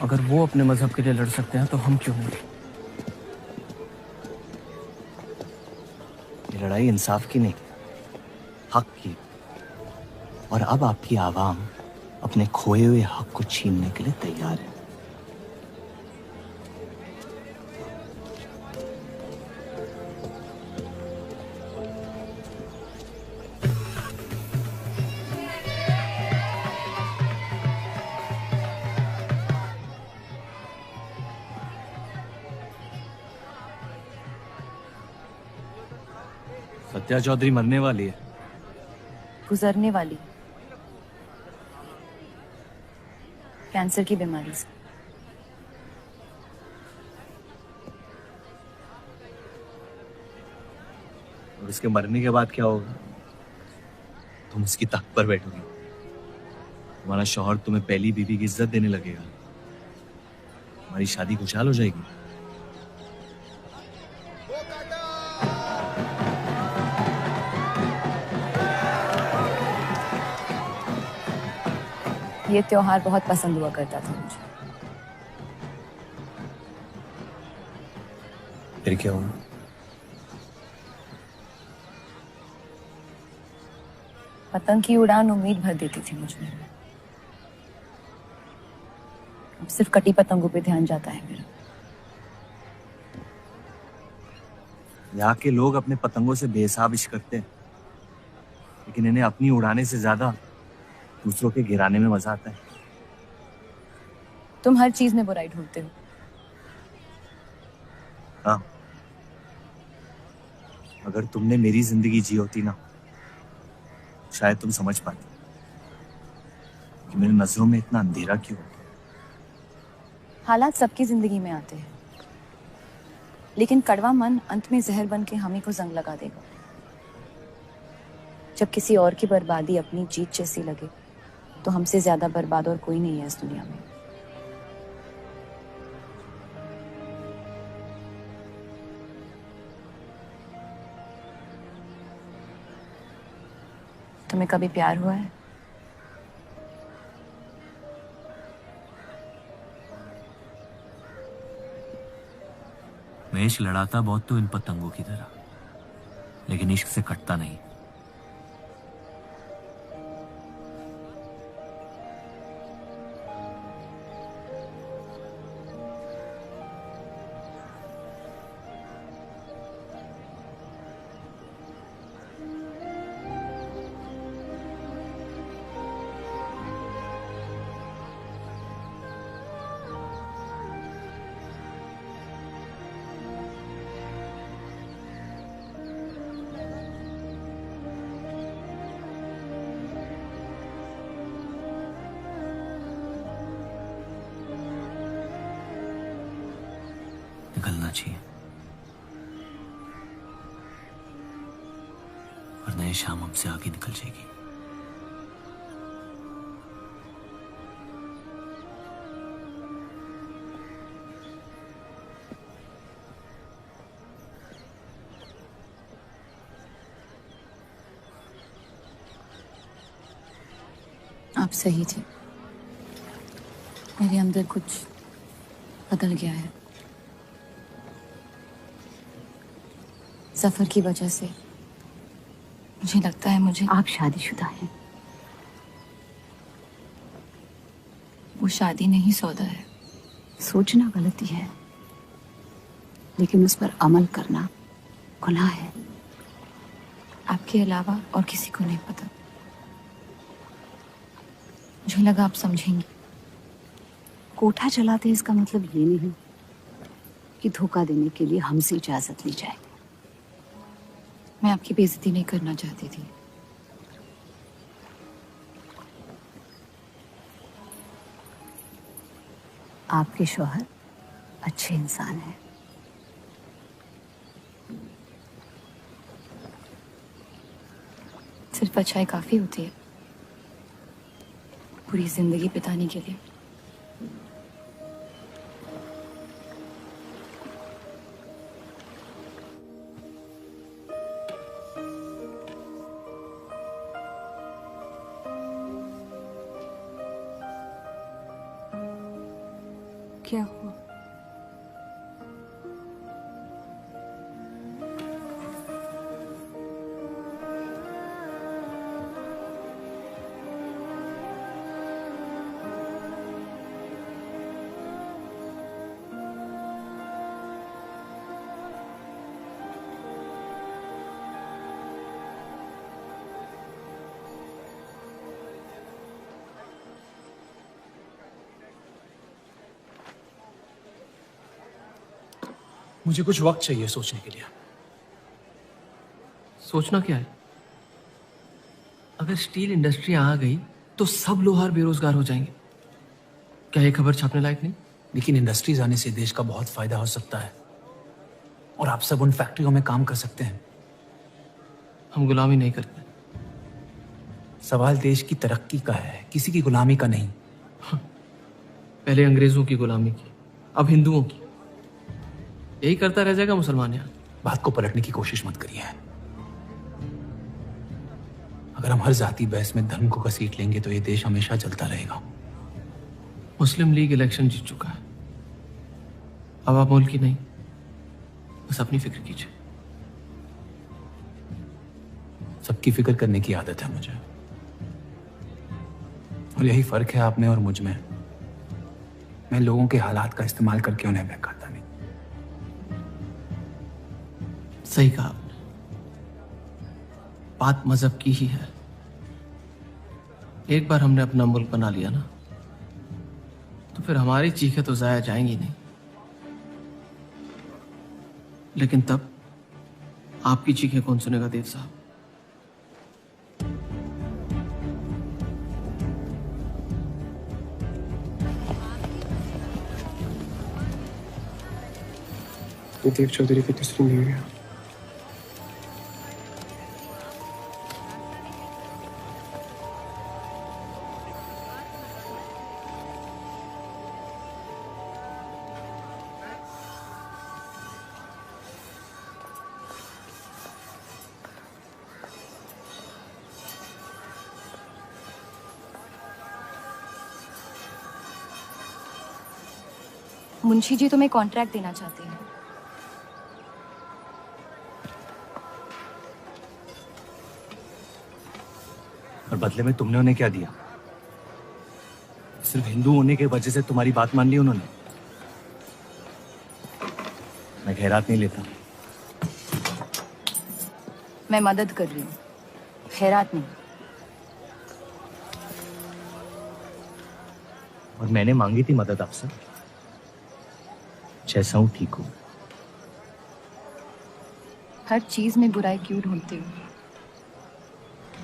अगर वो अपने मजहब के लिए लड़ सकते हैं तो हम क्यों नहीं? ये लड़ाई इंसाफ की नहीं, हक की। और अब आपकी आवाम अपने खोए हुए हक को छीनने के लिए तैयार है। सत्या चौधरी मरने वाली है। गुजरने वाली, कैंसर की बीमारी से। और उसके मरने के बाद क्या होगा? तुम उसकी तख्त पर बैठोगी, तुम्हारा शौहर तुम्हें पहली बीवी की इज्जत देने लगेगा, हमारी शादी खुशहाल हो जाएगी। ये त्योहार बहुत पसंद हुआ करता था मुझे। फिर क्या हुआ? पतंग की उड़ान उम्मीद भर देती थी मुझे। अब सिर्फ कटी पतंगों पे ध्यान जाता है मेरा। यहाँ के लोग अपने पतंगों से बेहिसाब इश्क करते हैं, लेकिन इन्हें अपनी उड़ाने से ज्यादा दूसरों के गिराने में मजा आता है। तुम हर चीज में बुराई ढूंढते हो। हाँ, अगर तुमने मेरी जिंदगी जी होती ना, शायद तुम समझ पाती कि मेरी नजरों में इतना अंधेरा क्यों होता। हालात सबकी जिंदगी में आते हैं, लेकिन कड़वा मन अंत में जहर बन के हम ही को जंग लगा देगा। जब किसी और की बर्बादी अपनी जीत जैसी लगे, तो हमसे ज्यादा बर्बाद और कोई नहीं है इस दुनिया में। तुम्हें कभी प्यार हुआ है? मैं इश्क लड़ाता बहुत तो इन पतंगों की तरह, लेकिन इश्क से कटता नहीं। निकलना चाहिए, वरना ये शाम हमसे आगे निकल जाएगी। आप सही थे। मेरे अंदर कुछ बदल गया है। सफर की वजह से मुझे लगता है मुझे। आप शादीशुदा हैं। वो शादी नहीं सौदा है। सोचना गलती है, लेकिन उस पर अमल करना गुनाह है। आपके अलावा और किसी को नहीं पता। मुझे लगा आप समझेंगी। कोठा चलाते इसका मतलब ये नहीं कि धोखा देने के लिए हमसे इजाजत ली जाए। मैं आपकी बेइज्जती नहीं करना चाहती थी। आपके शौहर अच्छे इंसान हैं। सिर्फ अच्छाई काफी होती है पूरी जिंदगी बिताने के लिए। क्या हुआ? मुझे कुछ वक्त चाहिए सोचने के लिए। सोचना क्या है? अगर स्टील इंडस्ट्री आ गई तो सब लोहार बेरोजगार हो जाएंगे। क्या ये खबर छापने लायक नहीं? लेकिन इंडस्ट्रीज आने से देश का बहुत फायदा हो सकता है और आप सब उन फैक्ट्रियों में काम कर सकते हैं। हम गुलामी नहीं करते। सवाल देश की तरक्की का है, किसी की गुलामी का नहीं। पहले अंग्रेजों की गुलामी की, अब हिंदुओं की। यही करता रह जाएगा मुसलमान यहाँ। बात को पलटने की कोशिश मत करिए। अगर हम हर जाति बहस में धर्म को घसीट लेंगे तो ये देश हमेशा चलता रहेगा। मुस्लिम लीग इलेक्शन जीत चुका है। अब आप मुल्क की नहीं, बस अपनी फिक्र कीजिए। सबकी फिक्र करने की आदत है मुझे, और यही फर्क है आप में और मुझ में। मैं लोगों के हालात का इस्तेमाल करके उन्हें बहकाता नहीं। सही कहा आपने। बात मजहब की ही है। एक बार हमने अपना मुल्क बना लिया ना, तो फिर हमारी चीखें तो जाया जाएंगी नहीं। लेकिन तब आपकी चीखें कौन सुनेगा देव साहब? देव चौधरी की तस्वीर मिल गया। मुंशी जी तुम्हें कॉन्ट्रैक्ट देना चाहते हैं। और बदले में तुमने उन्हें क्या दिया? सिर्फ हिंदू होने की वजह से तुम्हारी बात मान ली उन्होंने? मैं खैरात नहीं लेता। मैं मदद कर रही हूँ, खैरात नहीं। और मैंने मांगी थी मदद आपसे। जैसा हूं ठीक हूं। हर चीज में बुराई क्यों ढूंढते हो?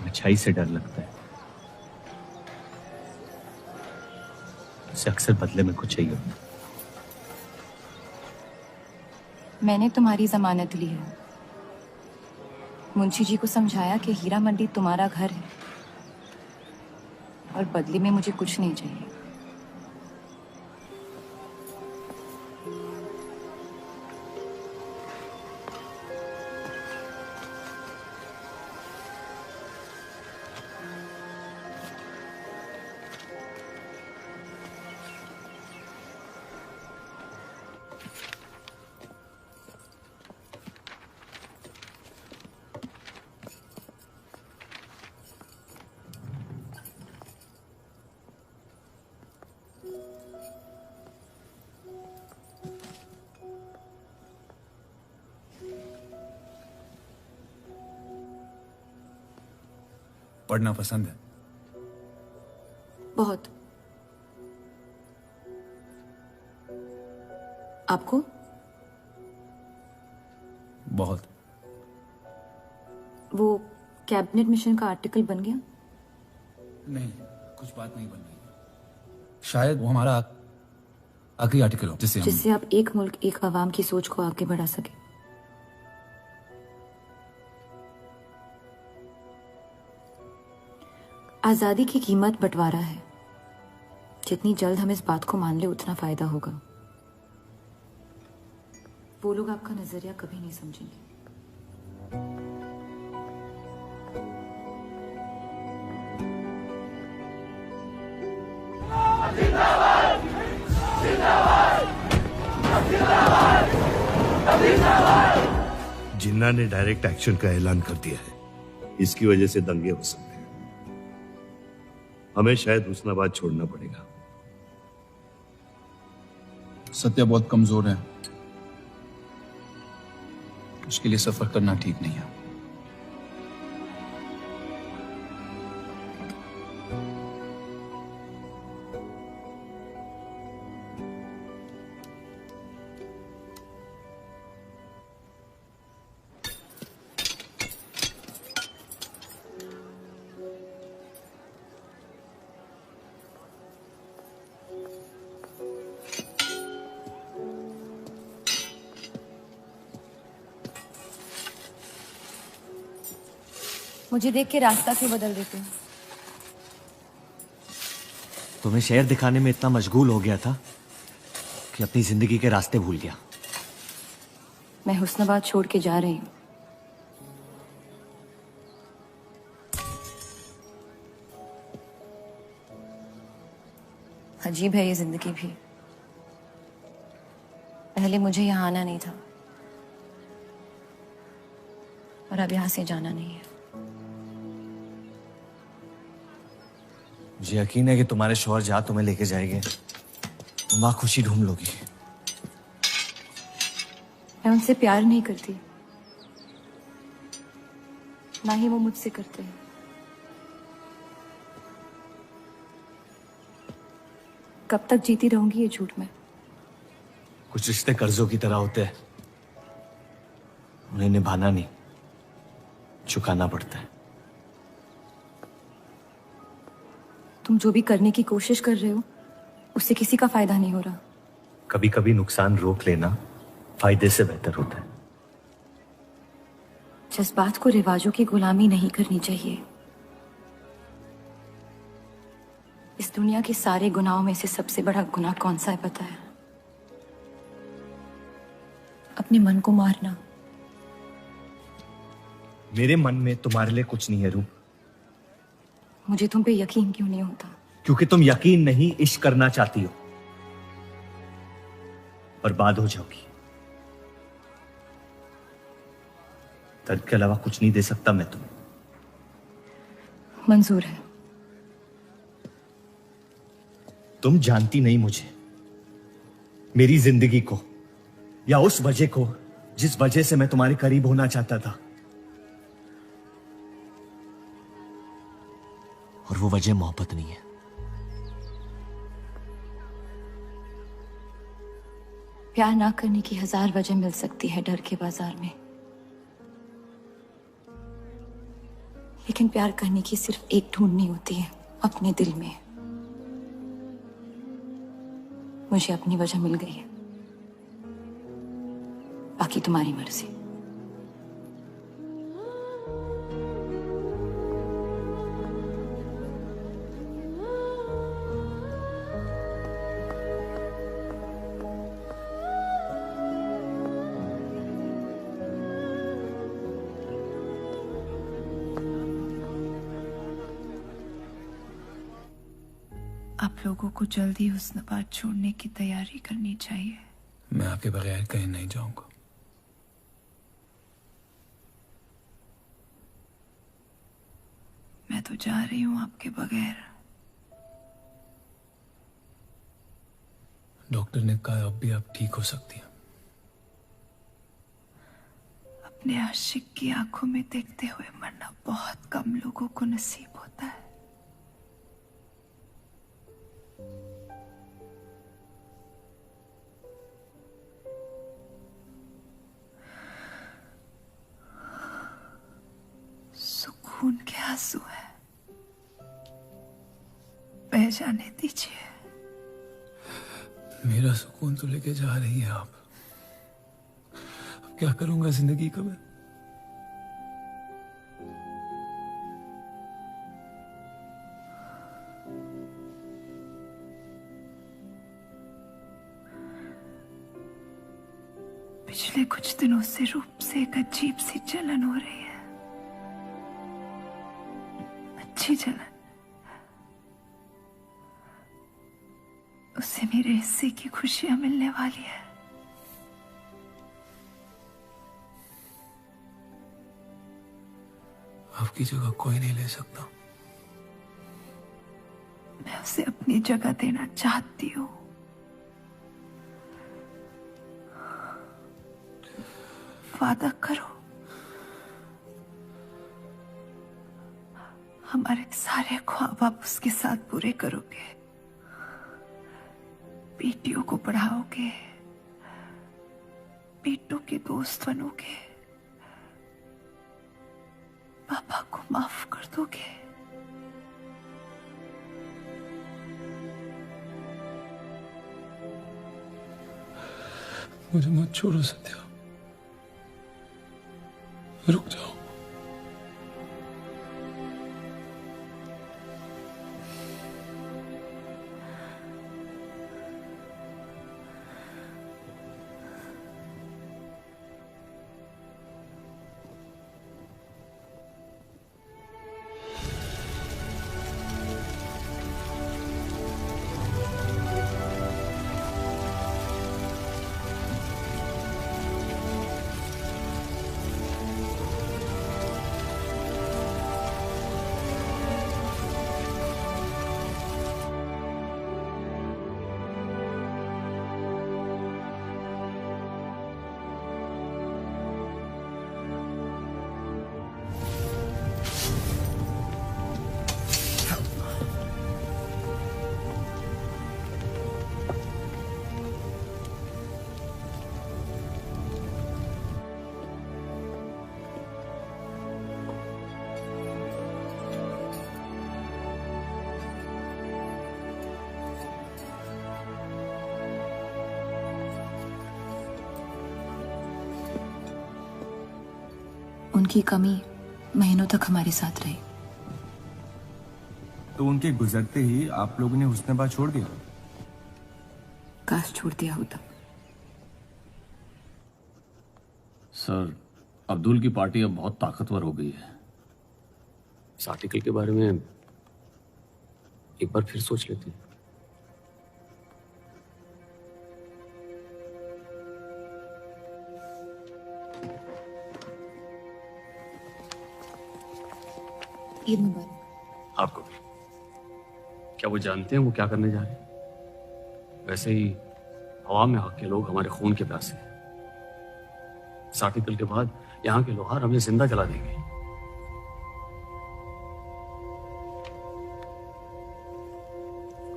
अच्छाई से डर लगता है। उसे अक्सर बदले में कुछ चाहिए होता है। मैंने तुम्हारी जमानत ली है। मुंशी जी को समझाया कि हीरा मंडी तुम्हारा घर है और बदले में मुझे कुछ नहीं चाहिए। पढ़ना पसंद है? बहुत। आपको? बहुत। वो कैबिनेट मिशन का आर्टिकल बन गया? नहीं, कुछ बात नहीं बन रही। शायद वो हमारा आखिरी आर्टिकल हो जिससे आप एक मुल्क एक अवाम की सोच को आगे बढ़ा सके। आजादी की कीमत बंटवारा है। जितनी जल्द हम इस बात को मान ले उतना फायदा होगा। वो लोग आपका नजरिया कभी नहीं समझेंगे। जिंदाबाद! जिंदाबाद! जिन्ना ने डायरेक्ट एक्शन का ऐलान कर दिया है। इसकी वजह से दंगे हो सकते हैं। हमें शायद हुस्नाबाद छोड़ना पड़ेगा। सत्या बहुत कमजोर है, उसके लिए सफर करना ठीक नहीं है। मुझे देख के रास्ता क्यों बदल देते हो? तुम्हें शहर दिखाने में इतना मशगूल हो गया था कि अपनी जिंदगी के रास्ते भूल गया। मैं हुस्नाबाद छोड़ के जा रही हूँ। अजीब है ये जिंदगी भी। पहले मुझे यहाँ आना नहीं था और अब यहाँ से जाना नहीं है। मुझे यकीन है कि तुम्हारे शौहर जहां तुम्हें लेके जाएंगे तुम वहां खुशी ढूंढ लोगी। मैं उनसे प्यार नहीं करती, ना ही वो मुझसे करते हैं। कब तक जीती रहूंगी ये झूठ में? कुछ रिश्ते कर्जों की तरह होते हैं, उन्हें निभाना नहीं, चुकाना पड़ता है। तुम जो भी करने की कोशिश कर रहे हो उससे किसी का फायदा नहीं हो रहा। कभी कभी नुकसान रोक लेना फायदे से बेहतर होता है। जज्बात को रिवाजों की गुलामी नहीं करनी चाहिए। इस दुनिया के सारे गुनाहों में से सबसे बड़ा गुनाह कौन सा है पता है? अपने मन को मारना। मेरे मन में तुम्हारे लिए कुछ नहीं है रूप। मुझे तुम पे यकीन क्यों नहीं होता? क्योंकि तुम यकीन नहीं इश्क करना चाहती हो। बर्बाद हो जाओगी। दर्द के अलावा कुछ नहीं दे सकता मैं तुम्हें। मंजूर है। तुम जानती नहीं मुझे, मेरी जिंदगी को, या उस वजह को जिस वजह से मैं तुम्हारे करीब होना चाहता था। और वो वजह मोहब्बत नहीं है। प्यार ना करने की 1000 वजह मिल सकती है डर के बाजार में, लेकिन प्यार करने की सिर्फ एक ढूंढनी होती है, अपने दिल में। मुझे अपनी वजह मिल गई है, बाकी तुम्हारी मर्जी। आप लोगों को जल्दी हुस्नाबाद छोड़ने की तैयारी करनी चाहिए। मैं आपके बगैर कहीं नहीं जाऊंगा। मैं तो जा रही हूँ आपके बगैर। डॉक्टर ने कहा अब भी आप ठीक हो सकती हैं। अपने आशिक की आंखों में देखते हुए मरना बहुत कम लोगों को नसीब होता है। सुकून के आंसू है, बह जाने दीजिए। मेरा सुकून तो लेके जा रही है आप। अब क्या करूंगा जिंदगी का मैं? पिछले कुछ दिनों से रूप से एक अजीब सी जलन हो रही है, अच्छी जलन। उसे मेरे हिस्से की खुशियां मिलने वाली है। आपकी जगह कोई नहीं ले सकता। मैं उसे अपनी जगह देना चाहती हूँ। वादा करो, हमारे सारे ख्वाब आप उसके साथ पूरे करोगे, बेटियों को पढ़ाओगे, बेटों के दोस्त बनोगे, पापा को माफ कर दोगे। मुझे मत छोड़ो सत्या, रुक जाओ। उनकी कमी महीनों तक हमारे साथ रही। तो उनके गुजरते ही आप लोगों ने हुस्नबा छोड़ दिया? काश छोड़ दिया होता। सर, अब्दुल की पार्टी अब बहुत ताकतवर हो गई है। इस आर्टिकल के बारे में एक बार फिर सोच लेते हैं। ईद मुबारक। आपको भी। क्या वो जानते हैं वो क्या करने जा रहे हैं? वैसे ही हवा में हक के लोग हमारे खून के प्यासे हैं। इस आर्टिकल के बाद यहाँ के लोहार हमें जिंदा जला देंगे।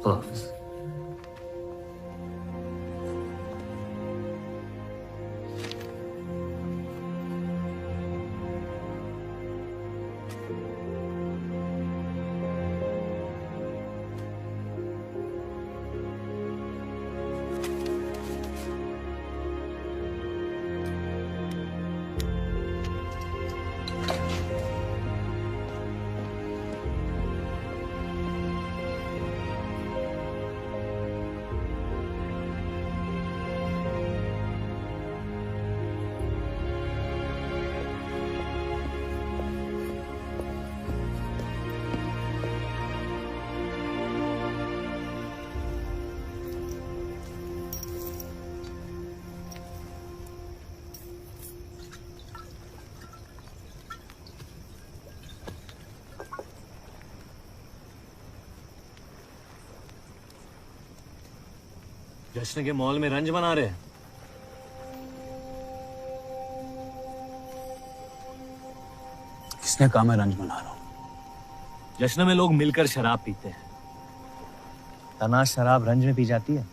खुदा हाफिज। जश्न के मॉल में रंज बना रहे हैं। किसने कहा मैं रंज बना रहा हूं? जश्न में लोग मिलकर शराब पीते हैं। तनाश शराब रंज में पी जाती है।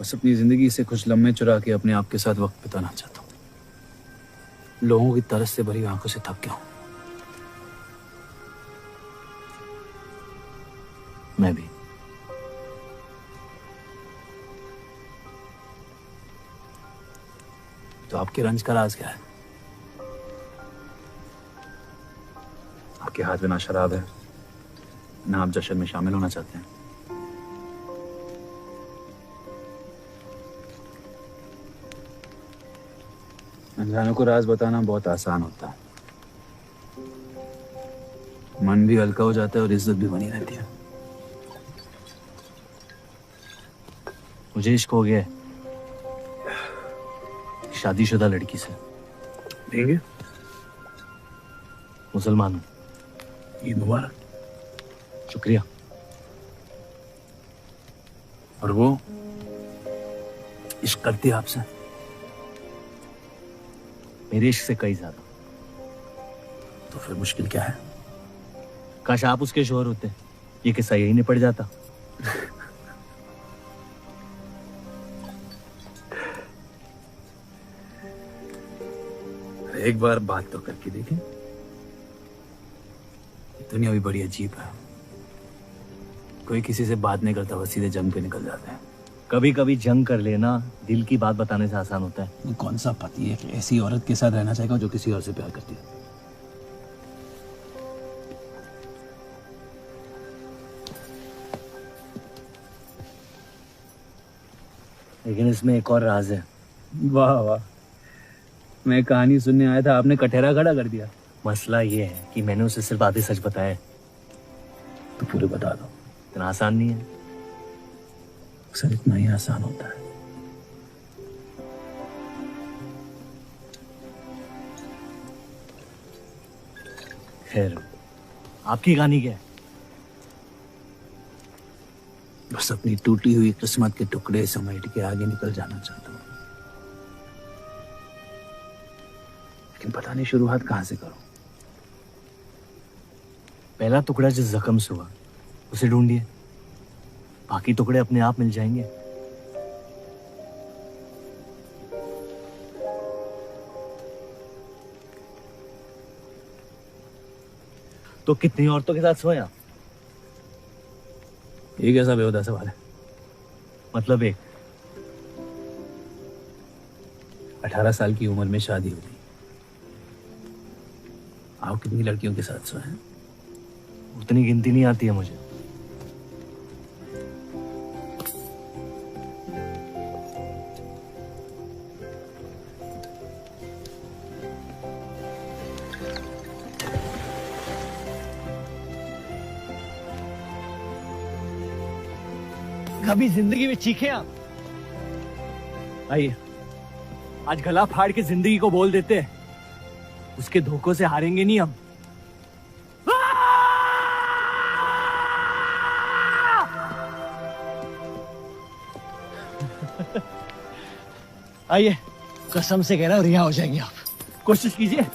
बस अपनी जिंदगी से कुछ लम्हे चुरा के अपने आप के साथ वक्त बिताना चाहता हूं। लोगों की तरस से भरी आंखों से थक गया हूं। मैं भी। तो आपके रंज का राज क्या है? आपके हाथ में ना शराब है, ना आप जश्न में शामिल होना चाहते हैं। अनजानों को राज बताना बहुत आसान होता है। मन भी हल्का हो जाता है और इज्जत भी बनी रहती है। मुझे इश्क हो गया। शादीशुदा लड़की से। देंगे? मुसलमान हूं। ईद मुबारक। शुक्रिया। और वो इश्क करती है आपसे? मेरे इश्क से कई ज्यादा। तो फिर मुश्किल क्या है? काश आप उसके शोहर होते, ये किस्सा यही निपट जाता। एक बार बात तो करके देखें। दुनिया भी बड़ी अजीब है, कोई किसी से बात नहीं करता, बस सीधे जंग पे निकल जाते हैं। कभी कभी जंग कर लेना दिल की बात बताने से आसान होता है। कौन सा पति है कि ऐसी औरत के साथ रहना चाहेगा जो किसी और से प्यार करती है? लेकिन इसमें एक और राज है। वाह वाह, मैं कहानी सुनने आया था, आपने कटहरा खड़ा कर दिया। मसला ये है कि मैंने उसे सिर्फ आधे सच बताया। तो पूरे बता दो। इतना आसान नहीं है। अक्सर इतना ही आसान होता है। खैर, आपकी कहानी क्या है? बस अपनी टूटी हुई किस्मत के टुकड़े समेट के आगे निकल जाना चाहता हूँ, लेकिन पता नहीं शुरुआत कहां से करूं। पहला टुकड़ा जिस जख्म से हुआ उसे ढूंढिए, बाकी टुकड़े अपने आप मिल जाएंगे। तो कितनी औरतों के साथ सोया? ये कैसा बेहुदा सवाल है? मतलब एक 18 साल की उम्र में शादी हुई, आप कितनी लड़कियों के साथ सोए हैं? उतनी गिनती नहीं आती है मुझे। कभी जिंदगी में चीखे आप? आइए, आज गला फाड़ के जिंदगी को बोल देते हैं, उसके धोखों से हारेंगे नहीं हम। आइए, कसम से कह रहा हूं रिहा हो जाएंगे आप। कोशिश कीजिए।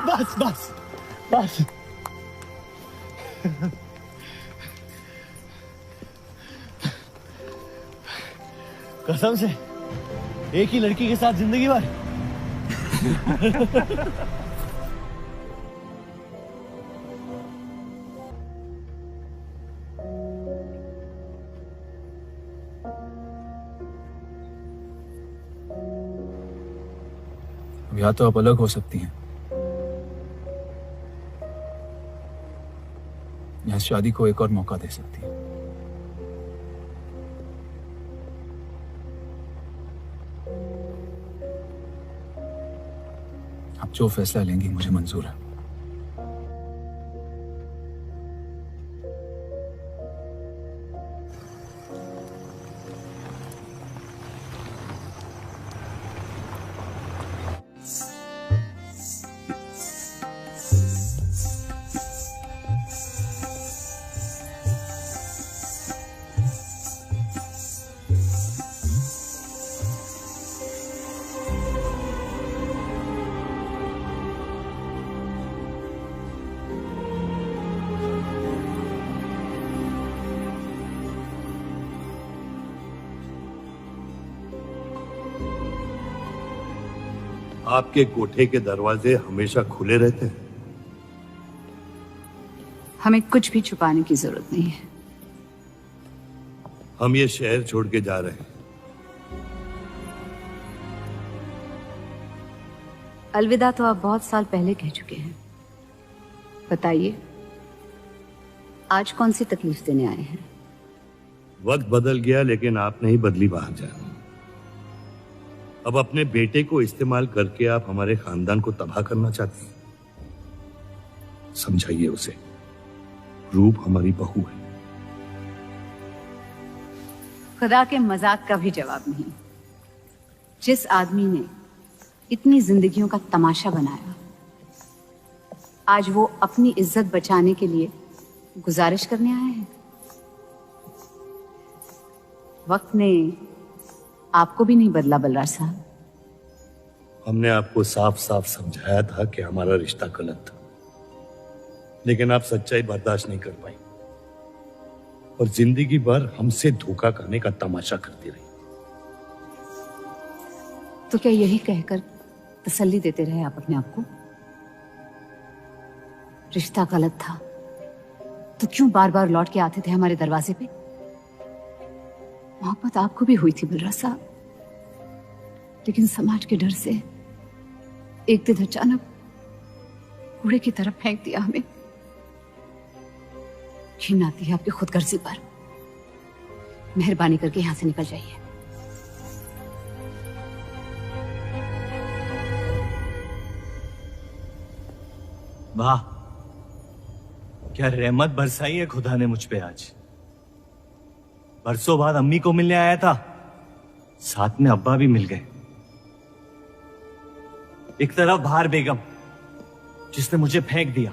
बस बस बस। कसम से एक ही लड़की के साथ जिंदगी भर। या तो आप अलग हो सकती हैं या शादी को एक और मौका दे सकती हैं। आप जो फैसला लेंगी मुझे मंजूर है। आपके कोठे के दरवाजे हमेशा खुले रहते हैं? हमें कुछ भी छुपाने की जरूरत नहीं है। हम ये शहर छोड़ के जा रहे हैं। अलविदा तो आप बहुत साल पहले कह चुके हैं। बताइए, आज कौन सी तकलीफ देने आए हैं? वक्त बदल गया लेकिन आप नहीं बदली बाहर जान। अब अपने बेटे को इस्तेमाल करके आप हमारे खानदान को तबाह करना चाहती हैं। समझाइए उसे, रूप हमारी बहू है। खुदा के मजाक का भी जवाब नहीं। जिस आदमी ने इतनी जिंदगियों का तमाशा बनाया, आज वो अपनी इज्जत बचाने के लिए गुजारिश करने आए हैं। वक्त ने आपको भी नहीं बदला बलराज साहब। हमने आपको साफ साफ समझाया था कि हमारा रिश्ता गलत था, लेकिन आप सच्चाई बर्दाश्त नहीं कर पाई और जिंदगी भर हमसे धोखा करने का तमाशा करती रही। तो क्या यही कहकर तसल्ली देते रहे आप अपने आप को? रिश्ता गलत था तो क्यों बार बार लौट के आते थे हमारे दरवाजे पे? मोहब्बत आपको भी हुई थी बलराज साहब, लेकिन समाज के डर से एक दिन अचानक कूड़े की तरफ फेंक दिया हमें। घिन आती है आपकी खुदगर्जी पर। मेहरबानी करके यहां से निकल जाइए। वाह, क्या रहमत बरसाई है खुदा ने मुझ पे आज। बरसों बाद अम्मी को मिलने आया था, साथ में अब्बा भी मिल गए। एक तरफ बहार बेगम जिसने मुझे फेंक दिया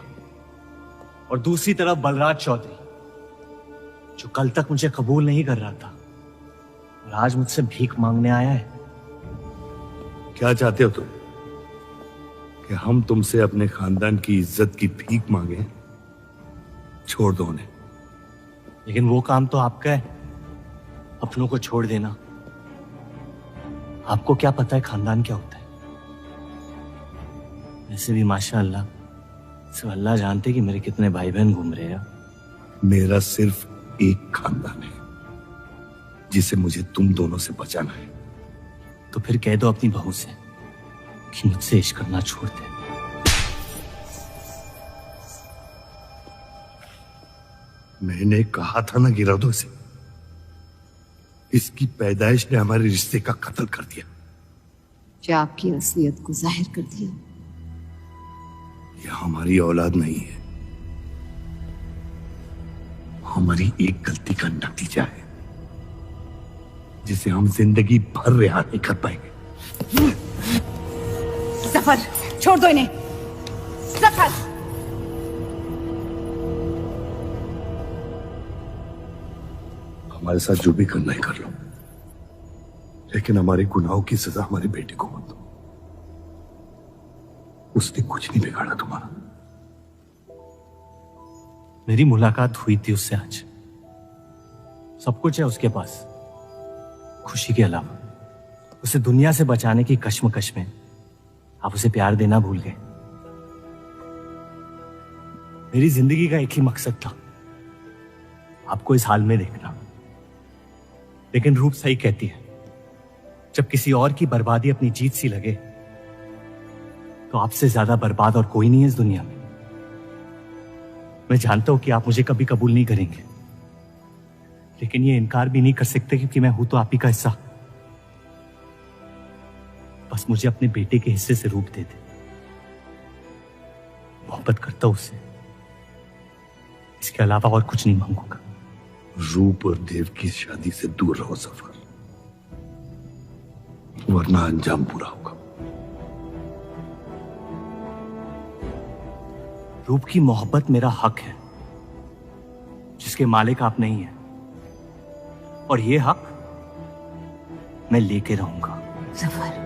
और दूसरी तरफ बलराज चौधरी जो कल तक मुझे कबूल नहीं कर रहा था और आज मुझसे भीख मांगने आया है। क्या चाहते हो तुम? कि हम तुमसे अपने खानदान की इज्जत की भीख मांगे? छोड़ दो उन्हें। लेकिन वो काम तो आपका है, अपनों को छोड़ देना। आपको क्या पता है खानदान क्या होता है? वैसे भी माशाअल्लाह, सिर्फ अल्लाह जानते कि मेरे कितने भाई बहन घूम रहे हैं। मेरा सिर्फ एक खानदान है जिसे मुझे तुम दोनों से बचाना है। तो फिर कह दो अपनी बहू से कि मुझसे इश्क करना छोड़ दे। मैंने कहा था ना, गिरा दो इसे। इसकी पैदाइश ने हमारे रिश्ते का कत्ल कर दिया। क्या आपकी असलियत को जाहिर कर दिया? यह हमारी औलाद नहीं है, हमारी एक गलती का नतीजा है जिसे हम जिंदगी भर रिहा नहीं कर पाएंगे। जफर, छोड़ दो इन्हें। जफर, हमारे साथ जो भी करना है कर लो, लेकिन हमारे गुनाहों की सजा हमारे बेटे को मत दो। उसने कुछ नहीं बिगाड़ा तुम्हारा। मेरी मुलाकात हुई थी उससे आज। सब कुछ है उसके पास, खुशी के अलावा। उसे दुनिया से बचाने की कश्मकश में आप उसे प्यार देना भूल गए। मेरी जिंदगी का एक ही मकसद था, आपको इस हाल में देखना। लेकिन रूप सही कहती है, जब किसी और की बर्बादी अपनी जीत सी लगे तो आपसे ज्यादा बर्बाद और कोई नहीं है इस दुनिया में। मैं जानता हूं कि आप मुझे कभी कबूल नहीं करेंगे, लेकिन ये इनकार भी नहीं कर सकते क्योंकि मैं हूं तो आप ही का हिस्सा। बस मुझे अपने बेटे के हिस्से से रूप दे दे। मोहब्बत करता हूं उससे, इसके अलावा और कुछ नहीं मांगूंगा। रूप और देव की शादी से दूर रहो सफर, वरना अंजाम बुरा होगा। रूप की मोहब्बत मेरा हक है जिसके मालिक आप नहीं है, और ये हक मैं लेके रहूंगा। जफर,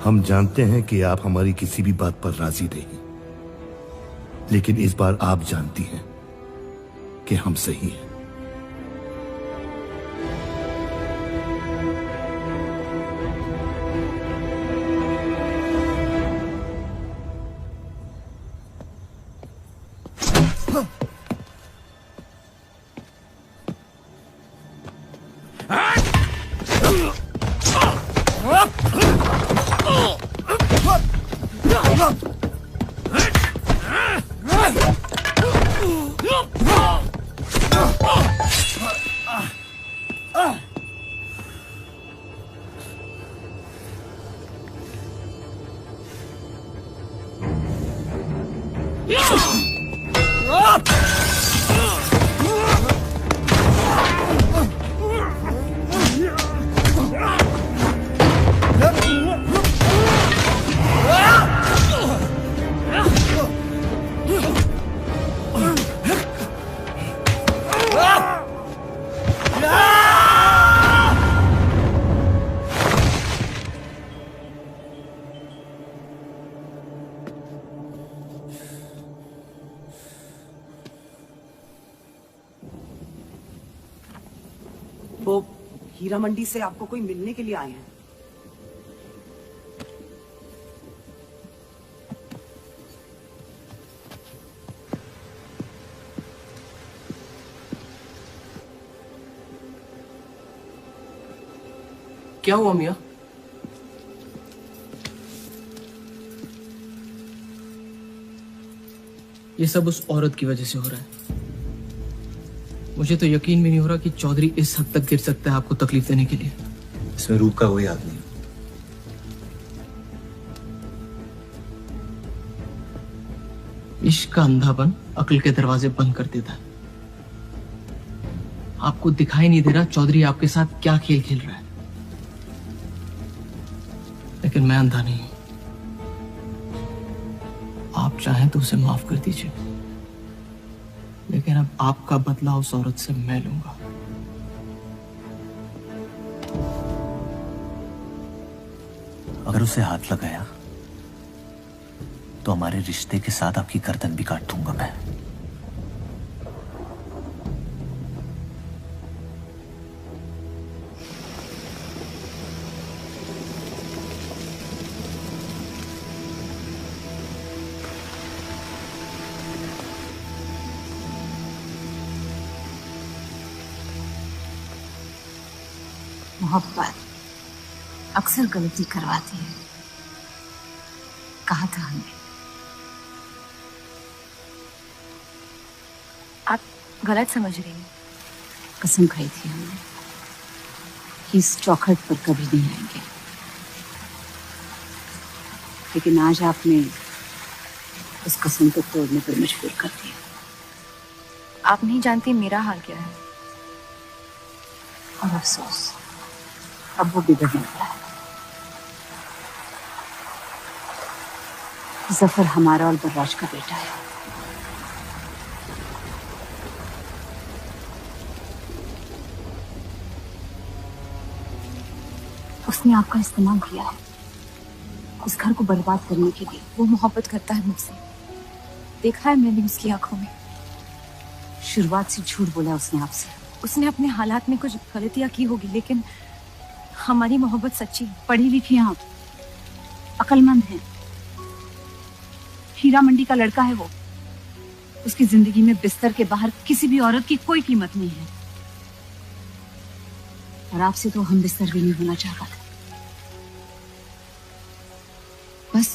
हम जानते हैं कि आप हमारी किसी भी बात पर राजी नहीं, लेकिन इस बार आप जानती हैं कि हम सही हैं। वो हीरा मंडी से आपको कोई मिलने के लिए आए हैं। क्या हुआ मियाँ? ये सब उस औरत की वजह से हो रहा है। मुझे तो यकीन भी नहीं हो रहा कि चौधरी इस हद तक गिर सकता है आपको तकलीफ देने के लिए। इसमें रूप का कोई हाथ नहीं। इश्क का अंधापन अक्ल के दरवाजे बंद कर देता है। आपको दिखाई नहीं दे रहा चौधरी आपके साथ क्या खेल खेल रहा है, लेकिन मैं अंधा नहीं हूं। आप चाहें तो उसे माफ कर दीजिए, लेकिन अब आपका बदला उस औरत से मैं लूंगा। अगर उसे हाथ लगाया तो हमारे रिश्ते के साथ आपकी गर्दन भी काट दूंगा मैं। मोहब्बत अक्सर गलती करवाती है, कहा था हमने। आप गलत समझ रही हैं। कसम खाई थी हमने कि इस चौखट पर कभी नहीं आएंगे, लेकिन आज आपने उस कसम को तोड़ने पर मजबूर कर दिया। आप नहीं जानती मेरा हाल क्या है। और अफसोस अब वो बिगड़ने लगा है। जफर हमारा और बर्राज का बेटा है। उसने आपका इस्तेमाल किया है इस घर को बर्बाद करने के लिए। वो मोहब्बत करता है मुझसे, देखा है मैंने उसकी आंखों में। शुरुआत से झूठ बोला उसने आपसे। उसने अपने हालात में कुछ गलतियां की होगी, लेकिन हमारी मोहब्बत सच्ची। पढ़ी लिखी हैं आप, अक्लमंद हैं। हीरा मंडी का लड़का है वो। उसकी जिंदगी में बिस्तर के बाहर किसी भी औरत की कोई कीमत नहीं है। और आपसे तो हम बिस्तर भी नहीं होना चाहता था। बस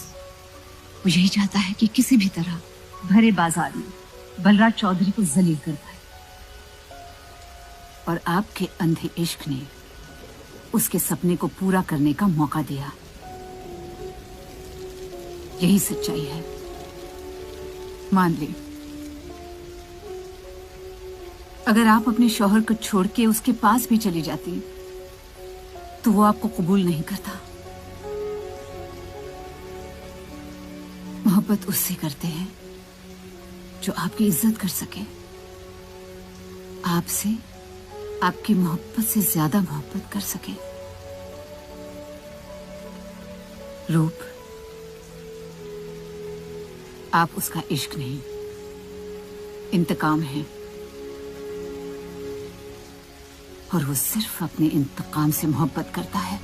वो यही चाहता है कि किसी भी तरह भरे बाजार में बलराज चौधरी को जलील कर पाए। और आपके अंधे इश्क ने उसके सपने को पूरा करने का मौका दिया। यही सच्चाई है, मान ले। अगर आप अपने शौहर को छोड़ के उसके पास भी चली जाती तो वो आपको कबूल नहीं करता। मोहब्बत उससे करते हैं जो आपकी इज्जत कर सके, आपसे आपकी मोहब्बत से ज्यादा मोहब्बत कर सके। रूप, आप उसका इश्क नहीं, इंतकाम है। और वो सिर्फ अपने इंतकाम से मोहब्बत करता है।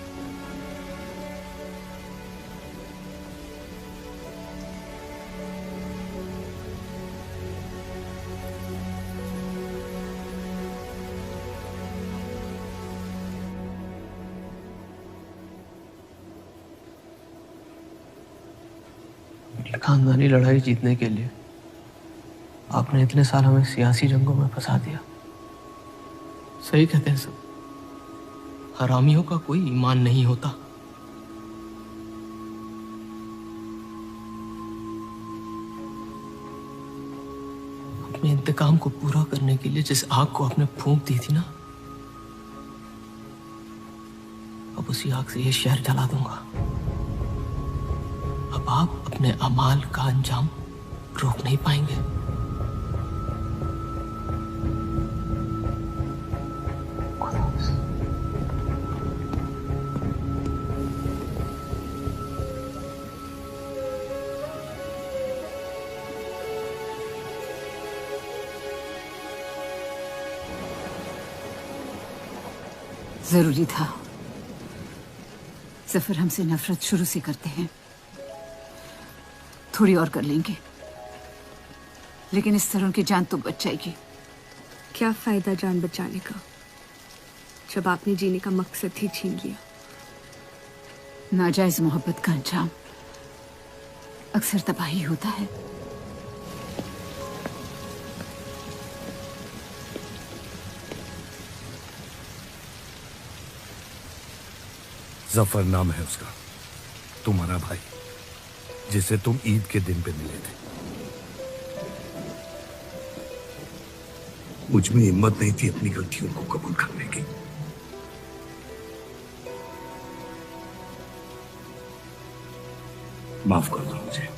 खानदानी लड़ाई जीतने के लिए आपने इतने साल हमें सियासी जंगों में फंसा दिया। सही कहते हैं सब, हरामियों का कोई ईमान नहीं होता। अपने इंतकाम को पूरा करने के लिए जिस आग को आपने फूंक दी थी ना, अब उसी आग से ये शहर जला दूंगा। अब आप अपने अमाल का अंजाम रोक नहीं पाएंगे। जरूरी था। जफर हमसे नफरत शुरू से करते हैं। थोड़ी और कर लेंगे, लेकिन इस तरह उनकी जान तो बच जाएगी। क्या फायदा जान बचाने का जब आपने जीने का मकसद ही छीन लिया। नाजायज मोहब्बत का अंजाम अक्सर तबाही होता है। जफर नाम है उसका, तुम्हारा भाई, जिसे तुम ईद के दिन पे मिले थे। मुझ में हिम्मत नहीं थी अपनी गलतियों को कबूल करने की। माफ कर दो मुझे।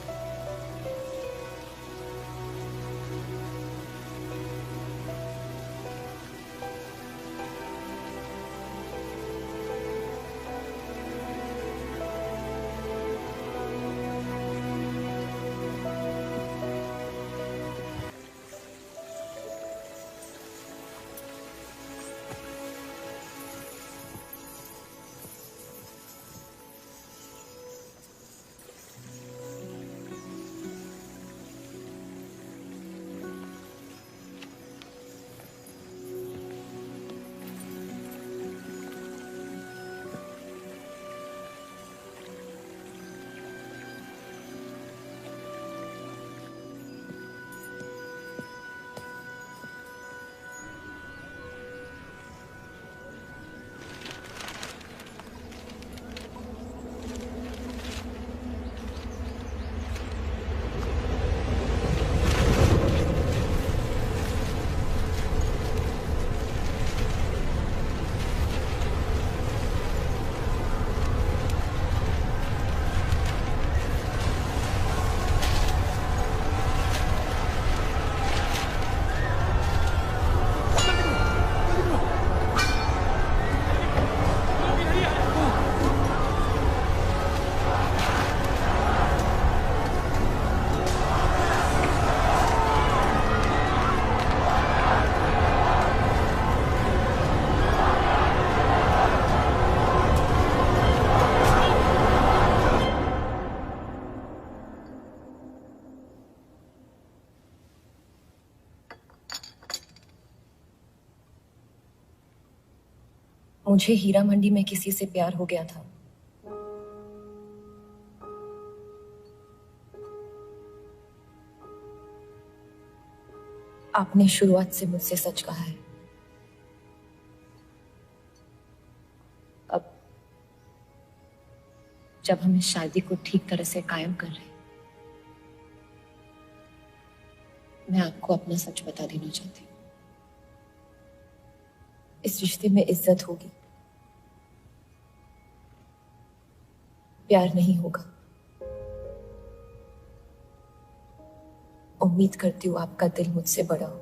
मुझे हीरा मंडी में किसी से प्यार हो गया था। आपने शुरुआत से मुझसे सच कहा है। अब जब हम इस शादी को ठीक तरह से कायम कर रहे हैं, मैं आपको अपना सच बता देना चाहती हूँ। इस रिश्ते में इज्जत होगी, प्यार नहीं होगा। उम्मीद करती हूँ आपका दिल मुझसे बड़ा हो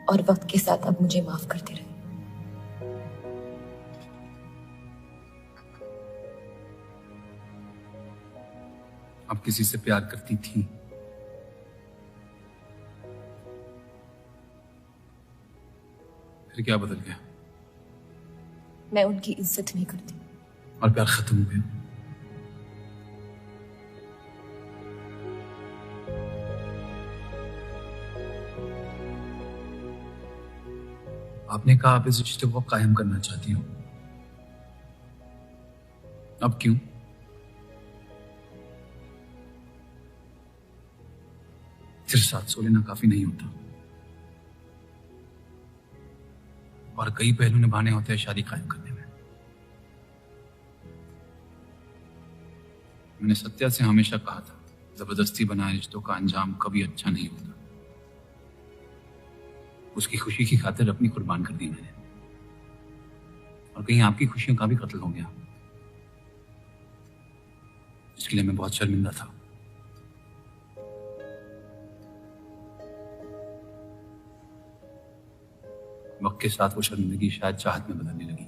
और वक्त के साथ आप मुझे माफ करते रहे। आप किसी से प्यार करती थी? फिर क्या बदल गया? मैं उनकी इज्जत नहीं करती। और प्यार खत्म हो गया? आपने कहा आप इस रिश्ते को कायम करना चाहती हो। अब क्यों? सिर्फ साथ सो लेना काफी नहीं होता, और कई पहलू निभाने होते हैं शादी कायम करने में। मैंने सत्या से हमेशा कहा था, जबरदस्ती बनाए रिश्तों का अंजाम कभी अच्छा नहीं होता। उसकी खुशी की खातिर अपनी कुर्बान कर दी मैंने, और कहीं आपकी खुशियों का भी कत्ल हो गया, इसके लिए मैं बहुत शर्मिंदा था। वक्त के साथ वो शर्मिंदगी शायद चाहत में बदलने लगी।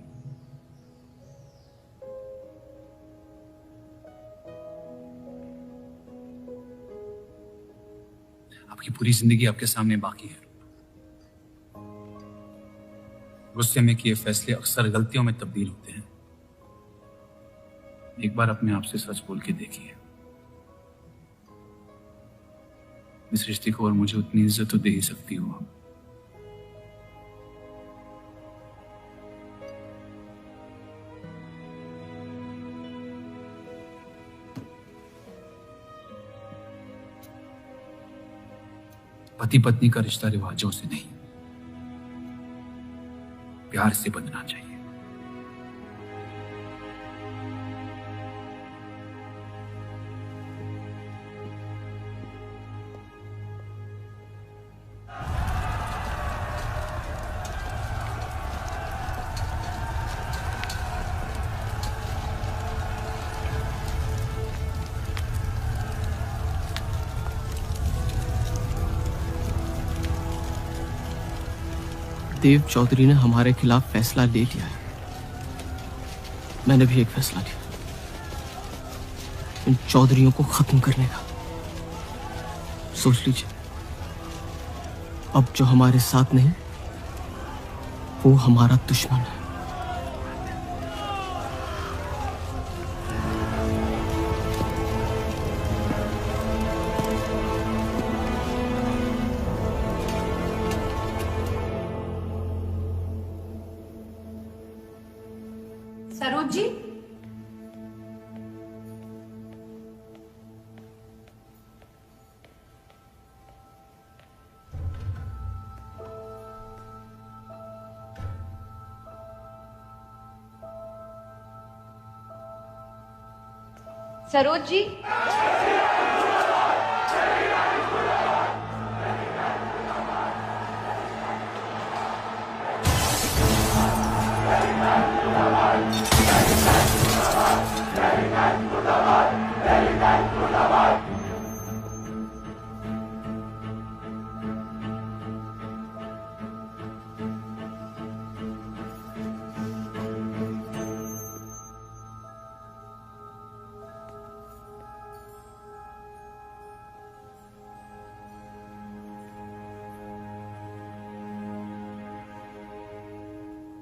आपकी पूरी जिंदगी आपके सामने बाकी है। गुस्से में किए फैसले अक्सर गलतियों में तब्दील होते हैं। एक बार अपने आप से सच बोल के देखिए, इस रिश्ते को और मुझे उतनी इज्जत तो दे ही सकती हो। पति पत्नी का रिश्ता रिवाजों से नहीं, प्यार से बंधना चाहिए। देव चौधरी ने हमारे खिलाफ फैसला ले लिया है। मैंने भी एक फैसला लिया, इन चौधरियों को खत्म करने का। सोच लीजिए, अब जो हमारे साथ नहीं वो हमारा दुश्मन है। सरोज जी, सरोज जी,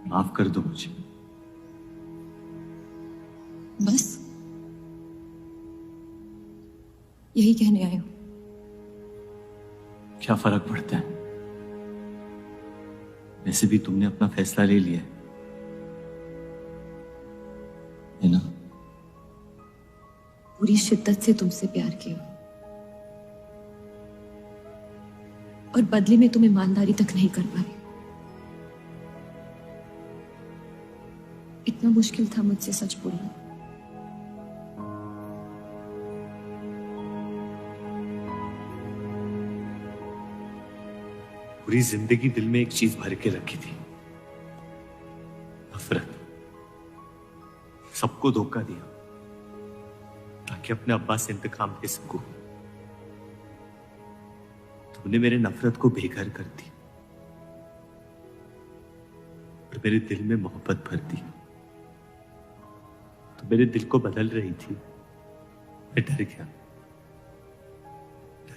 माफ कर दो मुझे। बस यही कहने आए हो? क्या फर्क पड़ता है, वैसे भी तुमने अपना फैसला ले लिया है ना? पूरी शिद्दत से तुमसे प्यार किया और बदले में तुम ईमानदारी तक नहीं कर पाए। इतना मुश्किल था मुझसे सच बोलना। पूरी जिंदगी दिल में एक चीज भर के रखी थी, नफरत। सबको धोखा दिया ताकि अपने अब्बा से इंतकाम ले सकूं। तुमने मेरे नफरत को बेघर कर दी और मेरे दिल में मोहब्बत भर दी। तो मेरे दिल को बदल रही थी, मैं डर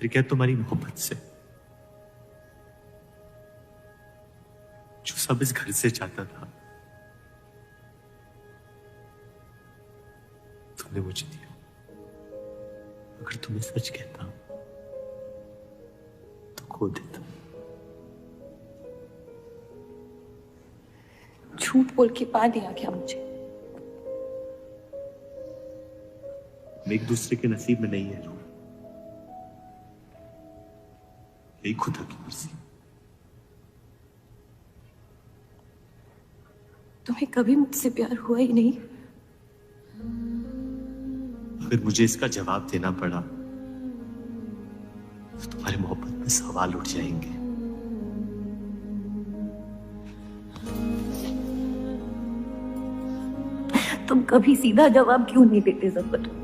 गया तुम्हारी मोहब्बत से, जो सब इस घर से चाहता था तुमने मुझे दिया। अगर तुम्हें सच कहता तो खो देता। झूठ बोल के पा दिया क्या मुझे? हम एक दूसरे के नसीब में नहीं है रूह। यही खुदा की मर्जी। तुम्हें कभी मुझसे प्यार हुआ ही नहीं। अगर मुझे इसका जवाब देना पड़ा तो तुम्हारी मोहब्बत में सवाल उठ जाएंगे। तुम कभी सीधा जवाब क्यों नहीं देते ज़फर?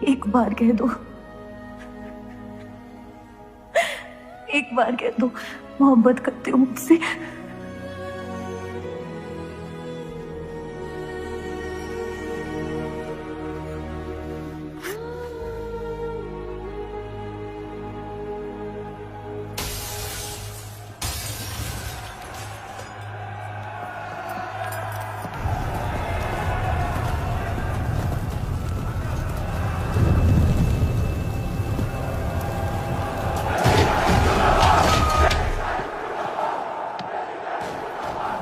एक बार कह दो, एक बार कह दो मोहब्बत करते हो मुझसे।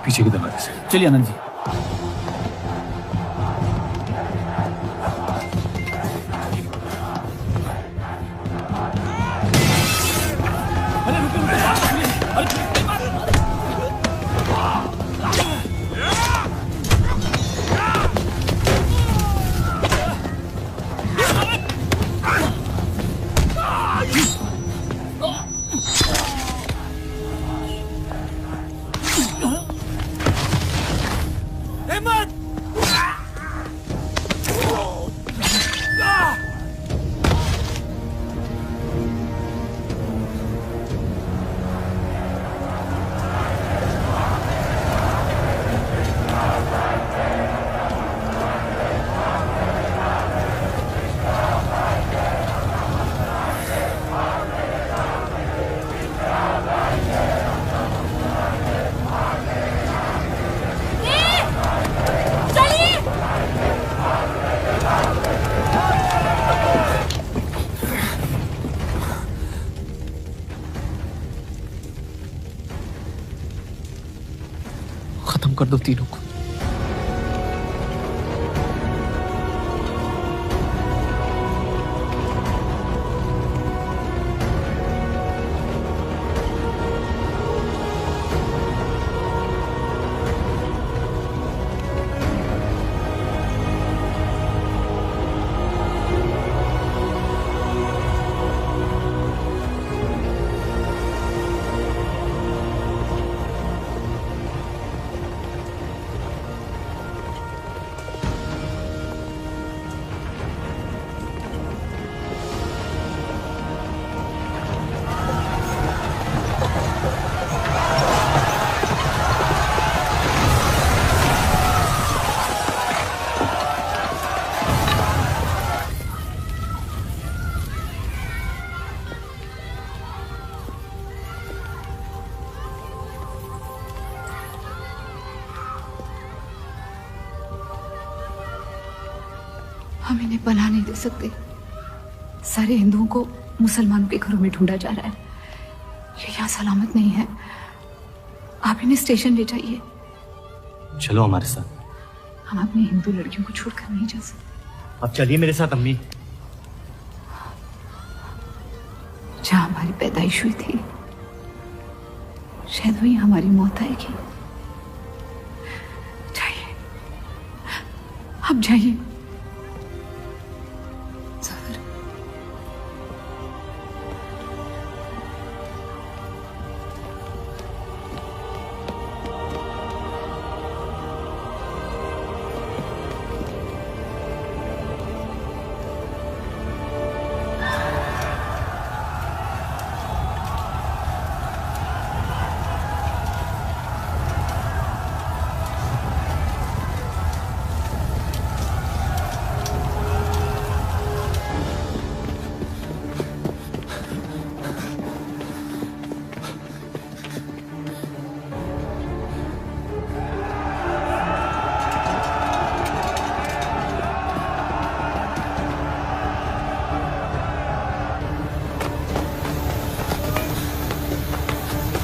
पीछे की दरवाजे से। चलिए आनंद जी। खत्म कर दो तीनों को। हम इन्हें पनाह नहीं दे सकते। सारे हिंदुओं को मुसलमानों के घरों में ढूंढा जा रहा है। ये यहाँ सलामत नहीं है। आप इन्हें स्टेशन ले जाइए। चलो हमारे साथ। हम अपनी हिंदू लड़कियों को छोड़कर नहीं जा सकते। आप चलिए मेरे साथ अम्मी। जहाँ हमारी पैदाइश हुई थी शायद वही हमारी मौत आएगी। जाइए, आप जाइए।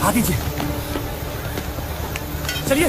आ दीजिए, चलिए।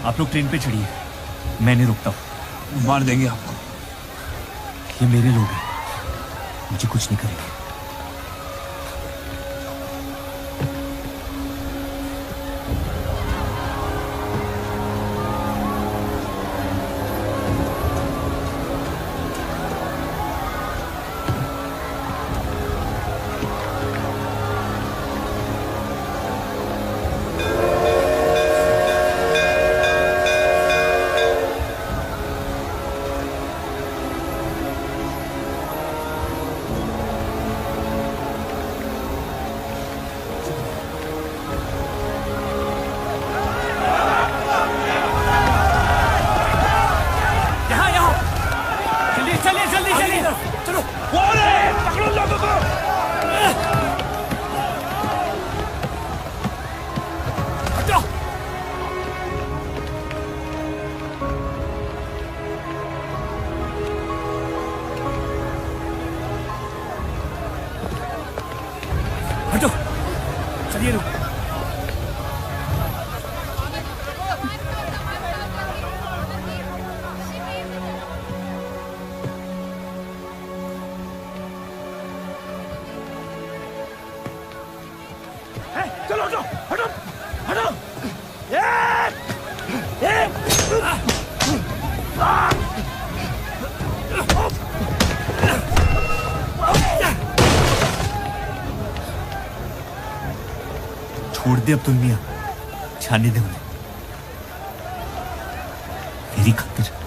आप लोग ट्रेन पे चढ़िए, मैं नहीं रुकता हूँ। मार देंगे आपको। ये मेरे लोग हैं, मुझे कुछ नहीं करेंगे। छोड़ दे अब दुनिया, छाने दे उन्हें मेरी खातिर।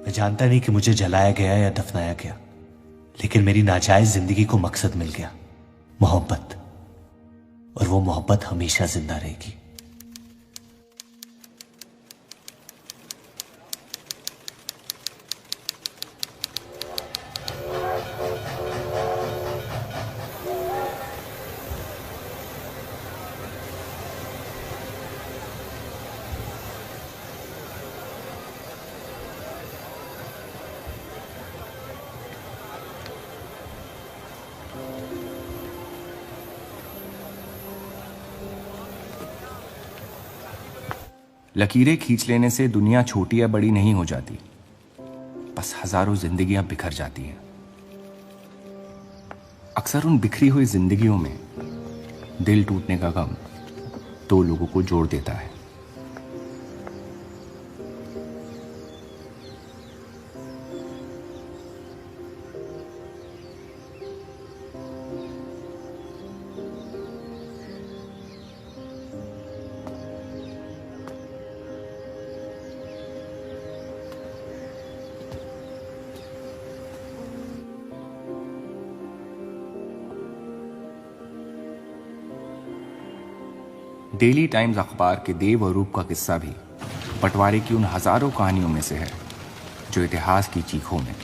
मैं जानता नहीं कि मुझे जलाया गया या दफनाया गया, लेकिन मेरी नाजायज जिंदगी को मकसद मिल गया, मोहब्बत। और वो मोहब्बत हमेशा जिंदा रहेगी। लकीरें खींच लेने से दुनिया छोटी या बड़ी नहीं हो जाती, बस हजारों जिंदगियां बिखर जाती हैं। अक्सर उन बिखरी हुई जिंदगियों में दिल टूटने का गम दो लोगों को जोड़ देता है। डेली टाइम्स अखबार के देव और रूप का किस्सा भी बंटवारे की उन हजारों कहानियों में से है जो इतिहास की चीखों में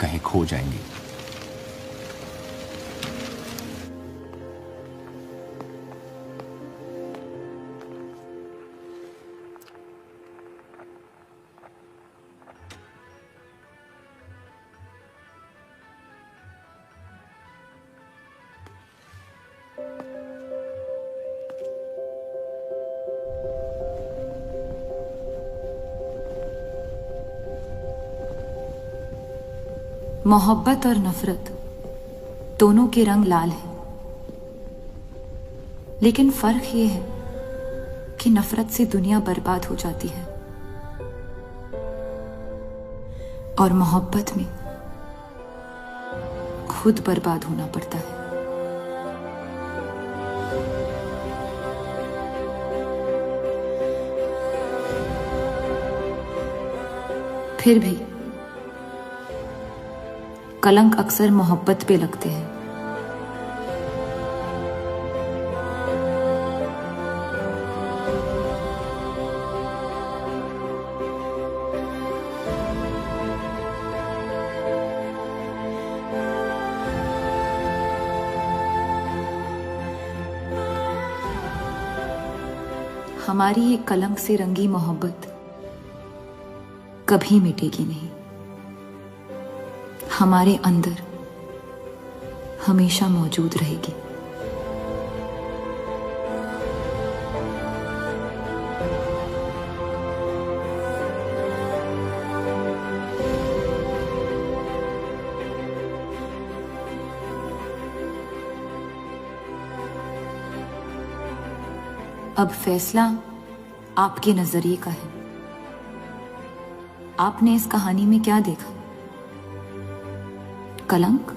कहीं खो जाएंगी। मोहब्बत और नफरत दोनों के रंग लाल हैं, लेकिन फर्क ये है कि नफरत से दुनिया बर्बाद हो जाती है और मोहब्बत में खुद बर्बाद होना पड़ता है। फिर भी कलंक अक्सर मोहब्बत पे लगते हैं। हमारी ये कलंक से रंगी मोहब्बत कभी मिटेगी नहीं, हमारे अंदर हमेशा मौजूद रहेगी। अब फैसला आपके नजरिए का है। आपने इस कहानी में क्या देखा? कलंक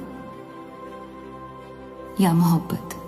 या मोहब्बत?